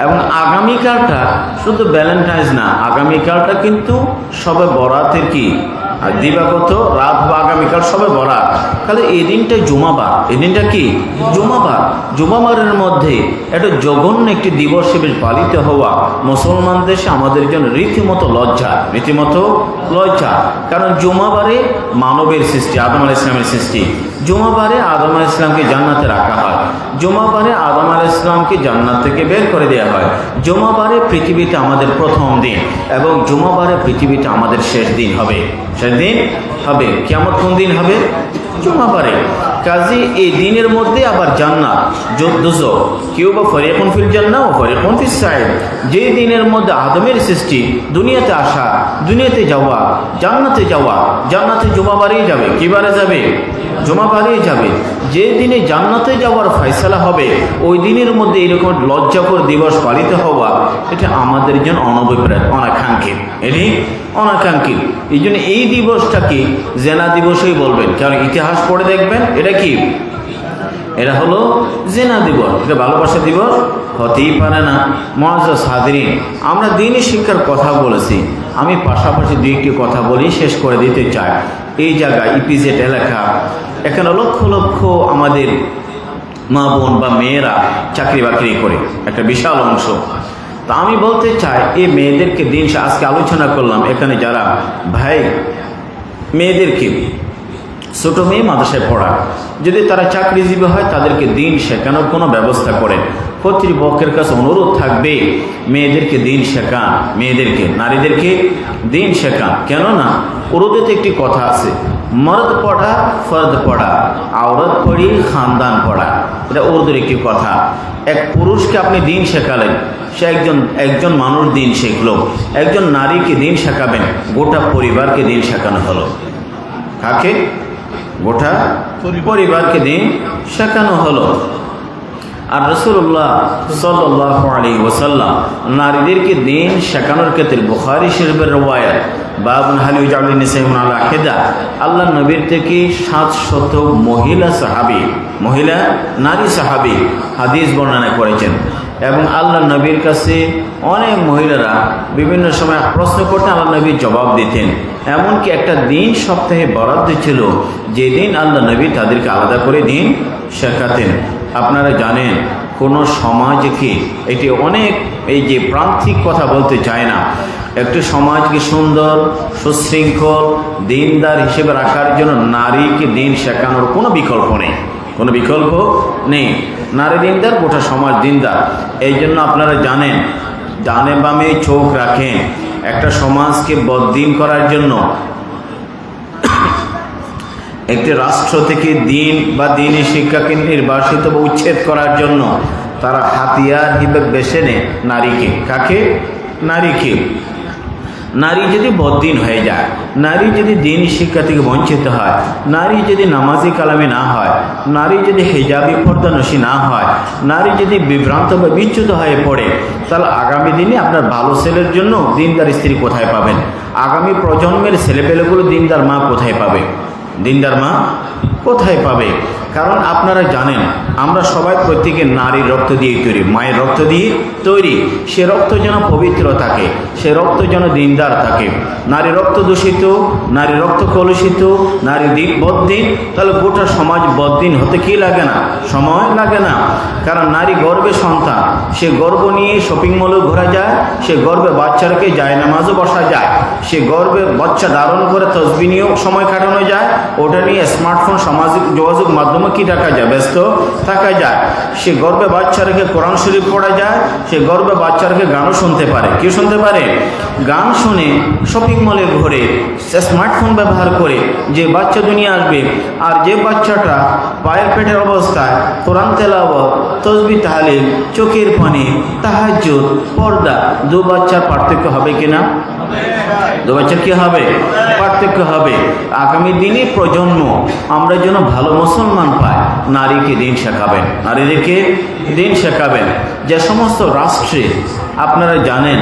এবং আগামীকালটা শুধু ভ্যালেন্টাইন্স না, আগামীকালটা কিন্তু সবে বরাতের কি দিবাগত রাত বা আগামীকাল সবে বরাত। তাহলে এই দিনটা জুমাবার। এই দিনটা কি? জুমাবার। জুমাবারের মধ্যে একটা জঘন্য একটি দিবস হিসেবে পালিত হওয়া মুসলমান দেশে আমাদের জন্য রীতিমতো লজ্জা, রীতিমতো লজ্জা। কারণ জুমাবারে মানবের সৃষ্টি, আদম আলাইহিস সালামের সৃষ্টি। জুমাবারে আদম আলাইহিস সালামকে জান্নাতে রাখা হয়। জুমাবারে আদম আলাইহিস সালামকে জান্নাত থেকে বের করে দেওয়া হয়। জুমাবারে পৃথিবীতে আমাদের প্রথম দিন, এবং জুমাবারে পৃথিবীতে আমাদের শেষ দিন হবে। শেষ দিন হবে। কিয়ামত কোন দিন হবে? জুমাবারে। কাজী এই দিনের মধ্যে আবার জান্নাত, দুজক, কেউ বা ফরিকুন ফিল জান্নাহ ও ফরিকুন ফিস সাঈর। যে দিনের মধ্যে আদমের সৃষ্টি, দুনিয়াতে আসা, দুনিয়াতে যাওয়া, জান্নাতে যাওয়া, জান্নাতে জুমাবারেই যাবে। কি বারে যাবে? জুমাবারেই যাবে। যে দিনে জান্নাতে যাওয়ার ফয়সালা হবে, ওই দিনের মধ্যে এরকম লজ্জাকর দিবস পালিত হওয়া, এটা আমাদের জন্য অনভিপ্রেত, অনাকাঙ্ক্ষিত। এটি অনাকাঙ্ক্ষিত। এই জন্য এই দিবসটাকে জেনা দিবসই বলবেন। কারণ ইতিহাস পড়ে দেখবেন, এটা কি? এটা হলো জেনা দিবস। এটা ভালোবাসা দিবস হতেই পারে না। মুআজ্জাজ হাজিরিন, আমরা দ্বীনি শিক্ষার কথা বলেছি, আমি পাশাপাশি দুই একটি কথা বলি, শেষ করে দিতে চাই। এই জায়গায় ইপিজেড এলাকা, এখানে লক্ষ লক্ষ আমাদের মা বোন বা মেয়েরা চাকরি বাকরি করে, একটা বিশাল অংশ। তা আমি বলতে চাই, এই মেয়েদেরকে দিন, আজকে আলোচনা করলাম এখানে যারা ভাই মেয়েদেরকে, ছোটো মেয়ে মাদ্রাসায় পড়া, যদি তারা চাকরিজীবী হয় তাদেরকে দিন শেখানোর কোনো ব্যবস্থা করেন। কর্তৃপক্ষের কাছে অনুরোধ থাকবে, মেয়েদেরকে দিন শেখান, মেয়েদেরকে, নারীদেরকে দিন শেখান। কেননা উর্দুতে একটি কথা আছে, মর্দ পড়া ফর্দ পড়া, আওরত পড়ি খানদান পড়া। এটা উর্দুর একটি কথা। এক পুরুষকে আপনি দিন শেখালেন, সে একজন মানুষ দিন শিখলো। একজন নারীকে দিন শেখাবেন, গোটা পরিবারকে দিন শেখানো হলো। কাকে? গোটা পরিবারকে দিন শেখানো হলো। আর রাসূলুল্লাহ সাল্লাল্লাহু আলাইহি ওয়াসাল্লাম নারীদেরকে দিন শেখানোর ক্ষেত্রে বুখারী শরীফের রওয়ায়াত বাবুন হাল ইউজাউলিন নিসাইহুন আলা হিদা, আল্লাহ নবীর থেকে 700 মহিলা নারী সাহাবী হাদিস বর্ণনা করেছেন। এবং আল্লাহ নবীর কাছে অনেক মহিলারা বিভিন্ন সময় প্রশ্ন করতেন, আল্লাহ নবী জবাব দিতেন। এমনকি একটা দিন সপ্তাহে বরাদ্দ ছিল যেদিন আল্লাহ নবী তাদেরকে আলাদা করে দিন শেখাতেন। আপনারা জানেন কোনো সমাজকে এটি অনেক এই যে প্রান্তিক কথা বলতে চায় না, একটি সমাজকে সুন্দর সুশৃঙ্খল দিনদার হিসেবে রাখার জন্য নারীকে দিন শেখানোর কোনো বিকল্প নেই। নারী দিনদার, গোটা সমাজ দিনদার। এই জন্য আপনারা জানেন ডানে বামে চোখ রাখেন। একটা সমাজকে বদ্দিন করার জন্য, একটি রাষ্ট্র থেকে দিন বা দিনী শিক্ষাকে নির্বাসিত বা উচ্ছেদ করার জন্য তারা হাতিয়ার হিসেবে বেছে নেয় নারীকে। কাকে? নারীকে। নারী যদি বদ্দিন হয়ে যায়, নারী যদি দিনী শিক্ষা থেকে বঞ্চিত হয়, নারী যদি নামাজি কালামে না হয়, নারী যদি হিজাবি পর্দানসী না হয়, নারী যদি বিভ্রান্ত বা বিচ্যুত হয়ে পড়ে, তাহলে আগামী দিনে আপনার ভালো ছেলের জন্য দিনদার স্ত্রী কোথায় পাবেন? আগামী প্রজন্মের ছেলেপেলেগুলো দিনদার মা কোথায় পাবে? কারণ আপনারা জানেন আমরা সবাই প্রত্যেকে নারীর রক্ত দিয়ে তৈরি, মায়ের রক্ত দিয়ে তৈরি। সে রক্ত যেন পবিত্র থাকে, সে রক্ত যেন দিনদার থাকে। নারী রক্ত দূষিত, নারী রক্ত কলুষিত, নারী দিন বদ্দিন, তাহলে গোটা সমাজ বদ্দিন হতে কি লাগে না? সময় লাগে না। কারণ নারী গর্ভে সন্তান, সে গর্ভ নিয়ে শপিং মলেও ঘোরা যায়, সে গর্ভে বাচ্চাকে জায়নামাজও বসা যায়, সে গর্ভে বাচ্চা ধারণ করে তসবিহ নিয়েও সময় কাটানো যায়, ওটা নিয়ে স্মার্টফোন সামাজিক যোগাযোগ মাধ্যমে কি রাখা যায়? ব্যস্ত থাকা যায়। সে গর্ভে বাচ্চা রেখে কোরআন শরীফ পড়া যায়, সে গর্ভে বাচ্চা রেখে গানও শুনতে পারে। কি শুনতে পারে? গান শুনে শপিং মলে ঘুরে স্মার্টফোন ব্যবহার করে যে বাচ্চা দুনিয়া আসবে, আর যে বাচ্চাটা পায়ের পেটের অবস্থায় কোরআন তেলাওয়াত, তসবিহ তাহলিল, চোখের পানি, তাহাজ্জুদ, পর্দা, দু বাচ্চার পার্থক্য হবে কিনা? দু বাচ্চার কি হবে? পার্থক্য হবে। আগামী দিনে প্রজন্ম আমরা যেন ভালো মুসলমান পাই, নারীকে দিন শেখাবেন, নারীদেরকে দিন শেখাবেন। যে সমস্ত রাষ্ট্রে আপনারা জানেন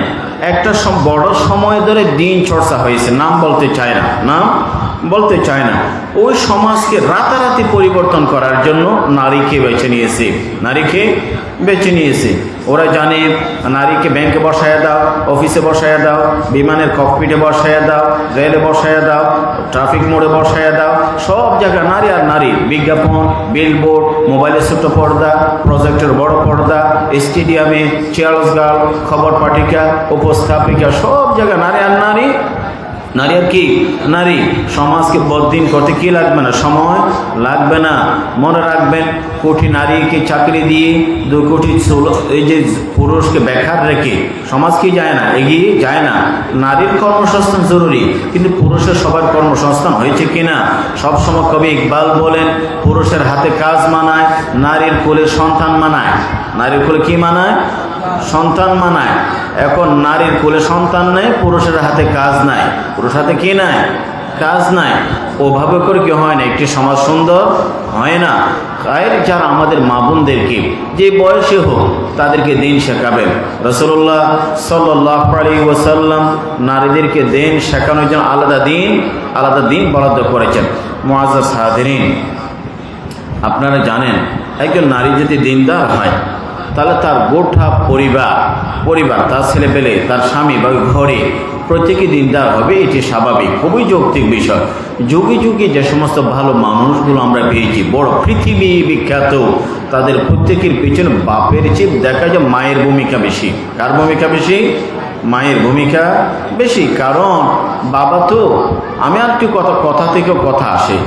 একটা বড় সময় ধরে দিন চর্চা হয়েছে, নাম বলতে চায় না, ওই সমাজকে রাতারাতি পরিবর্তন করার জন্য নারীকে বেছে নিয়েছে। ওরা জানে নারীকে ব্যাংকে বসায় দাও, অফিসে বসায় দাও, বিমানের ককপিটে বসায় দাও, রেলে বসায় দাও, ট্রাফিক মোড়ে বসায় দাও, সব জায়গায় নারী আর নারী। বিজ্ঞাপন, বিলবোর্ড, মোবাইলের ছোট পর্দা, প্রজেক্টের বড় পর্দা, স্টেডিয়ামে চেয়ার্স গার্ল, খবর পাঠিকা, উপস্থাপিকা, সব জায়গায় নারী আর নারী। নারী আর কি? নারী। সমাজকে বদ্দিন করতে কি লাগবে না? সময় লাগবে না। মনে রাখবেন, কোটি নারীকে চাকরি দিয়ে 2 কোটি এই যে পুরুষকে বেকার রেখে সমাজ কি যায় না, এগিয়ে যায় না। নারীর কর্মসংস্থান জরুরি, কিন্তু পুরুষের সবার কর্মসংস্থান হয়েছে কিনা? সবসময় কবি ইকবাল বলেন, পুরুষের হাতে কাজ মানায়, নারীর কোলে সন্তান মানায়। নারীর কোলে কি মানায়? সন্তান মানায়। এখন নারীর কোলে সন্তান নেই, পুরুষের হাতে কাজ নাই। পুরুষ হাতে কি নাই? কাজ নাই। ওভাবে করে কি হয় না? একটি সমাজ সুন্দর হয় না। যারা আমাদের মা বোনদেরকে যে বয়সে হোক তাদেরকে দিন শেখাবেন। রাসূলুল্লাহ সাল্লাল্লাহু আলাইহি ওয়াসাল্লাম নারীদেরকে দিন শেখানোর জন্য আলাদা দিন বরাদ্দ করেছেন। মুআজ্জাজ হাজিরিন, আপনারা জানেন একজন নারী যদি দিনদার হয় তাহলে তার গোটা পরিবার, তার ছেলেপেলে, তার স্বামী বা ঘরে প্রত্যেকে দিনদার হবে। এটি স্বাভাবিক, খুবই যৌক্তিক বিষয়। যুগে যুগে যে সমস্ত ভালো মানুষগুলো আমরা পেয়েছি, বড় পৃথিবী বিখ্যাত, তাদের প্রত্যেকের পিছনে বাপের চেয়ে দেখা যায় মায়ের ভূমিকা বেশি। কার ভূমিকা বেশি? মায়ের ভূমিকা বেশি। কারণ বাবা তো, আমি আর একটু কথা থেকে কথা আসে,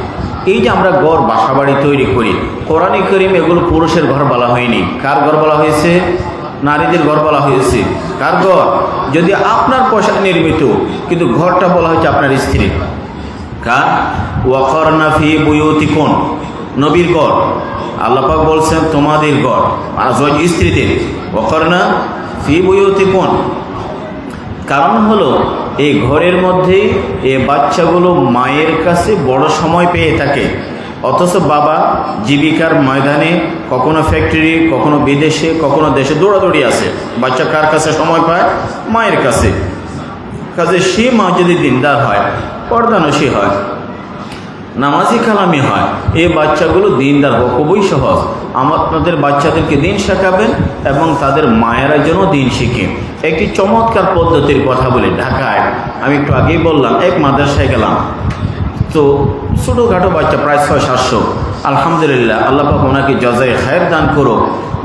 এই যে আমরা ঘর বাসা বাড়ি তৈরি করি, কোরআনে কারীম এগুলো পুরুষের ঘর বলা হয়নি। কার ঘর বলা হয়েছে? নারীদের ঘর বলা হয়েছে। কার ঘর? যদি আপনার পয়সা নির্মিত, কিন্তু ঘরটা বলা হয়েছে আপনার স্ত্রীর। কার? ওয়াকরনা ফি বুয়ুতিকুন, নবীর ঘর। আল্লাহ পাক বলছেন তোমাদের ঘর, আজওয়াজ স্ত্রীদের। ওয়াকরনা ফি বুয়ুতিকুন, কারণ হলো এই ঘরের মধ্যে এই বাচ্চাগুলো মায়ের কাছে বড় সময় পেয়ে থাকে। অথচ বাবা জীবিকার ময়দানে কখনো ফ্যাক্টরি, কখনো বিদেশে, কখনো দেশে দৌড়াদৌড়ি আছে। বাচ্চা কার কাছে সময় পায়? মায়ের কাছে। কাজে সে মা যদি দিনদার হয়, পর্দানসী হয়, নামাজি কালামি হয়, এই বাচ্চাগুলো দিনদার হোক খুবই সহজ। আপনাদের বাচ্চাদেরকে দিন শেখাবেন এবং তাদের মায়েরা যেন দিন শিখে। একটি চমৎকার পদ্ধতির কথা বলি। ঢাকায় আমি একটু আগেই বললাম, এক মাদ্রাসায় গেলাম, তো ছোটোখাটো বাচ্চা প্রায় 600-700। আলহামদুলিল্লাহ, আল্লাহ পাক ওনাকে জজায়ে খায়ের দান করো।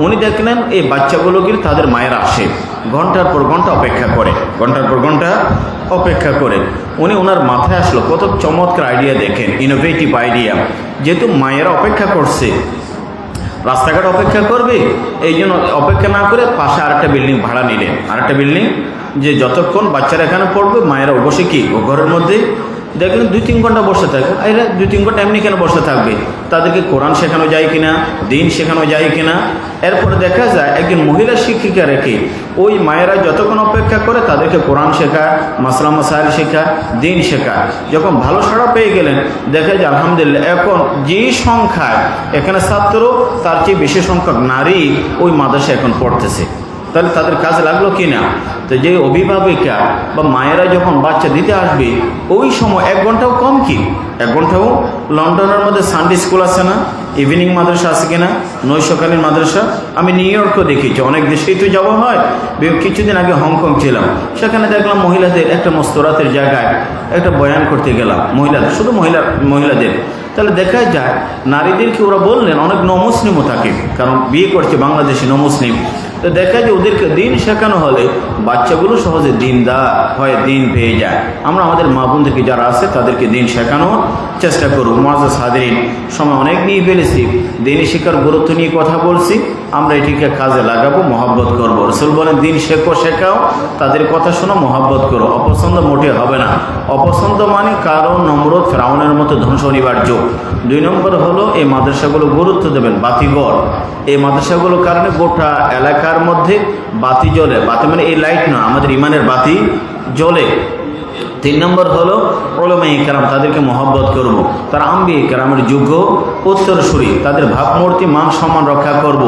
উনি দেখলেন এই বাচ্চাগুলোকে তাদের মায়েরা আসে, ঘন্টার পর ঘন্টা অপেক্ষা করে, ঘন্টার পর ঘন্টা অপেক্ষা করে। উনি ওনার মাথায় আসলো কত চমৎকার আইডিয়া, দেখেন, ইনোভেটিভ আইডিয়া। যেহেতু মায়েরা অপেক্ষা করছে, রাস্তাঘাট অপেক্ষা করবে, এই জন্য অপেক্ষা না করে পাশে আরেকটা বিল্ডিং ভাড়া নিলেন, আরেকটা বিল্ডিং, যে যতক্ষণ বাচ্চারা এখানে পড়বে মায়েরা বসে কি ও ঘরের মধ্যে। দেখলেন 2-3 ঘন্টা বসে থাকে। এরা 2-3 ঘন্টা এমনি কেন বসে থাকবে? তাদেরকে কোরআন শেখানো যায় কিনা, দিন শেখানো যায় কিনা। এরপরে দেখা যায় একজন মহিলা শিক্ষিকা রেখে ওই মায়েরা যতক্ষণ অপেক্ষা করে তাদেরকে কোরআন শেখায়, মাসলা মাসাইল শেখায়, দিন শেখায়। যখন ভালো সাড়া পেয়ে গেলেন, দেখা যায় আলহামদুলিল্লাহ এখন যে সংখ্যায় এখানে ছাত্র, তার চেয়ে বেশি সংখ্যক নারী ওই মাদ্রাসায় এখন পড়তেছে। তাহলে তাদের কাজে লাগলো কি না? তো যে অভিভাবিকা বা মায়েরা যখন বাচ্চা দিতে আসবে, ওই সময় 1 ঘন্টাও কম কি, 1 ঘন্টাও। লন্ডনের মধ্যে সানডে স্কুল আছে না, ইভিনিং মাদ্রাসা আছে কিনা, নৈশকালীন মাদ্রাসা। আমি নিউ ইয়র্কও দেখেছি, অনেক দেশেই তো যাওয়া হয়। কিছুদিন আগে হংকং ছিলাম, সেখানে দেখলাম মহিলাদের একটা মস্তরাতের জায়গায় একটা বয়ান করতে গেলাম, মহিলাদের, শুধু মহিলাদের। তাহলে দেখা যায় নারীদেরকে ওরা বললেন, অনেক নমুসলিমও থাকে, কারণ বিয়ে করছে বাংলাদেশি নমুসলিম। তো দেখা যায় ওদেরকে দিন শেখানো হলে বাচ্চাগুলো সহজে দিনদার হয়, দিন পেয়ে যায়। আমরা আমাদের মা বোনদেরকে যারা আছে তাদেরকে দিন শেখানোর চেষ্টা করব। মুআজ্জাজ হাজিরিন, সময় অনেক নিয়ে ফেলেছি, দিনী শিক্ষার গুরুত্ব নিয়ে কথা বলছি, আমরা এটিকে কাজে লাগাবো, মহব্বত করব। রাসূল বলেন, দিন শেখাও, তাদের কথা শোনো, মহব্বত করো। অপছন্দ মোটে হবে না। অপছন্দ মানে কারণ নমরুদ ফেরাউনের মতো ধ্বংস অনিবার্য। 2 নম্বর হলো এই মাদ্রাসাগুলো গুরুত্ব দেবেন, বাতিঘর। এই মাদ্রাসাগুলোর কারণে গোটা এলাকার মধ্যে বাতি জ্বলে। বাতি মানে এই লাইট না, আমাদের ইমানের বাতি জ্বলে। 3 নম্বর হলো উলামায়ে কেরাম, তাদেরকে মহব্বত করব। তারা আম্বিয়ে কেরামের যোগ্য উত্তরসূরি, তাদের ভাবমূর্তি মান সম্মান রক্ষা করব।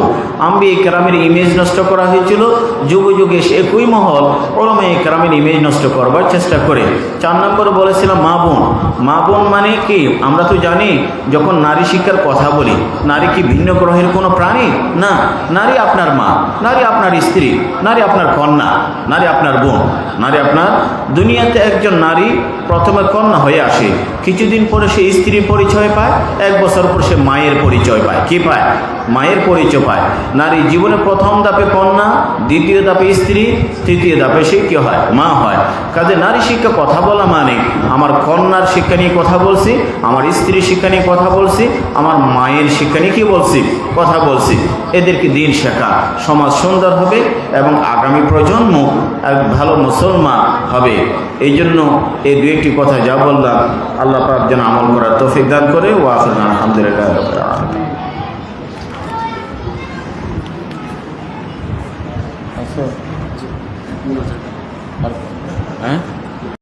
আম্বিয়ে কেরামের ইমেজ নষ্ট করা হয়েছিল, যুগে যুগে একই মহল উলামায়ে কেরামের ইমেজ নষ্ট করবার চেষ্টা করে। 4 নম্বর বলেছিলাম মা বোন। মা বোন মানে কি? আমরা তো জানি যখন নারী শিক্ষার কথা বলি, নারী কি ভিন্ন গ্রহের কোনো প্রাণী? না, নারী আপনার মা, নারী আপনার স্ত্রী, নারী আপনার কন্যা, নারী আপনার বোন, নারী আপনার। দুনিয়াতে একজন নারী প্রথমে কন্যা হয়ে আসে, কিছুদিন পরে সে স্ত্রীর পরিচয় পায়, 1 বছর পর সে মায়ের পরিচয় পায়। কি পায়? মায়ের পরিচয় পায়। নারী জীবনে প্রথম ধাপে কন্যা, দ্বিতীয় ধাপে স্ত্রী, তৃতীয় ধাপে সে কি হয়? মা হয়। কাজে নারী শিক্ষা কথা বলা মানে আমার কন্যার শিক্ষা নিয়ে কথা বলছি, আমার স্ত্রীর শিক্ষা নিয়ে কথা বলছি, আমার মায়ের শিক্ষা নিয়ে কি বলছি? কথা বলছি। এদেরকে দিন শেখা, সমাজ সুন্দর হবে এবং আগামী প্রজন্ম এক ভালো মুসলমান হবে। এই জন্য এই 2-1টি কথা যা বললাম, আল্লাহ পাক যেন আমল করার তৌফিক দান করে। ওয়া আখিরু আলহামদুলিল্লাহি রাব্বিল আলামিন। হ্যাঁ।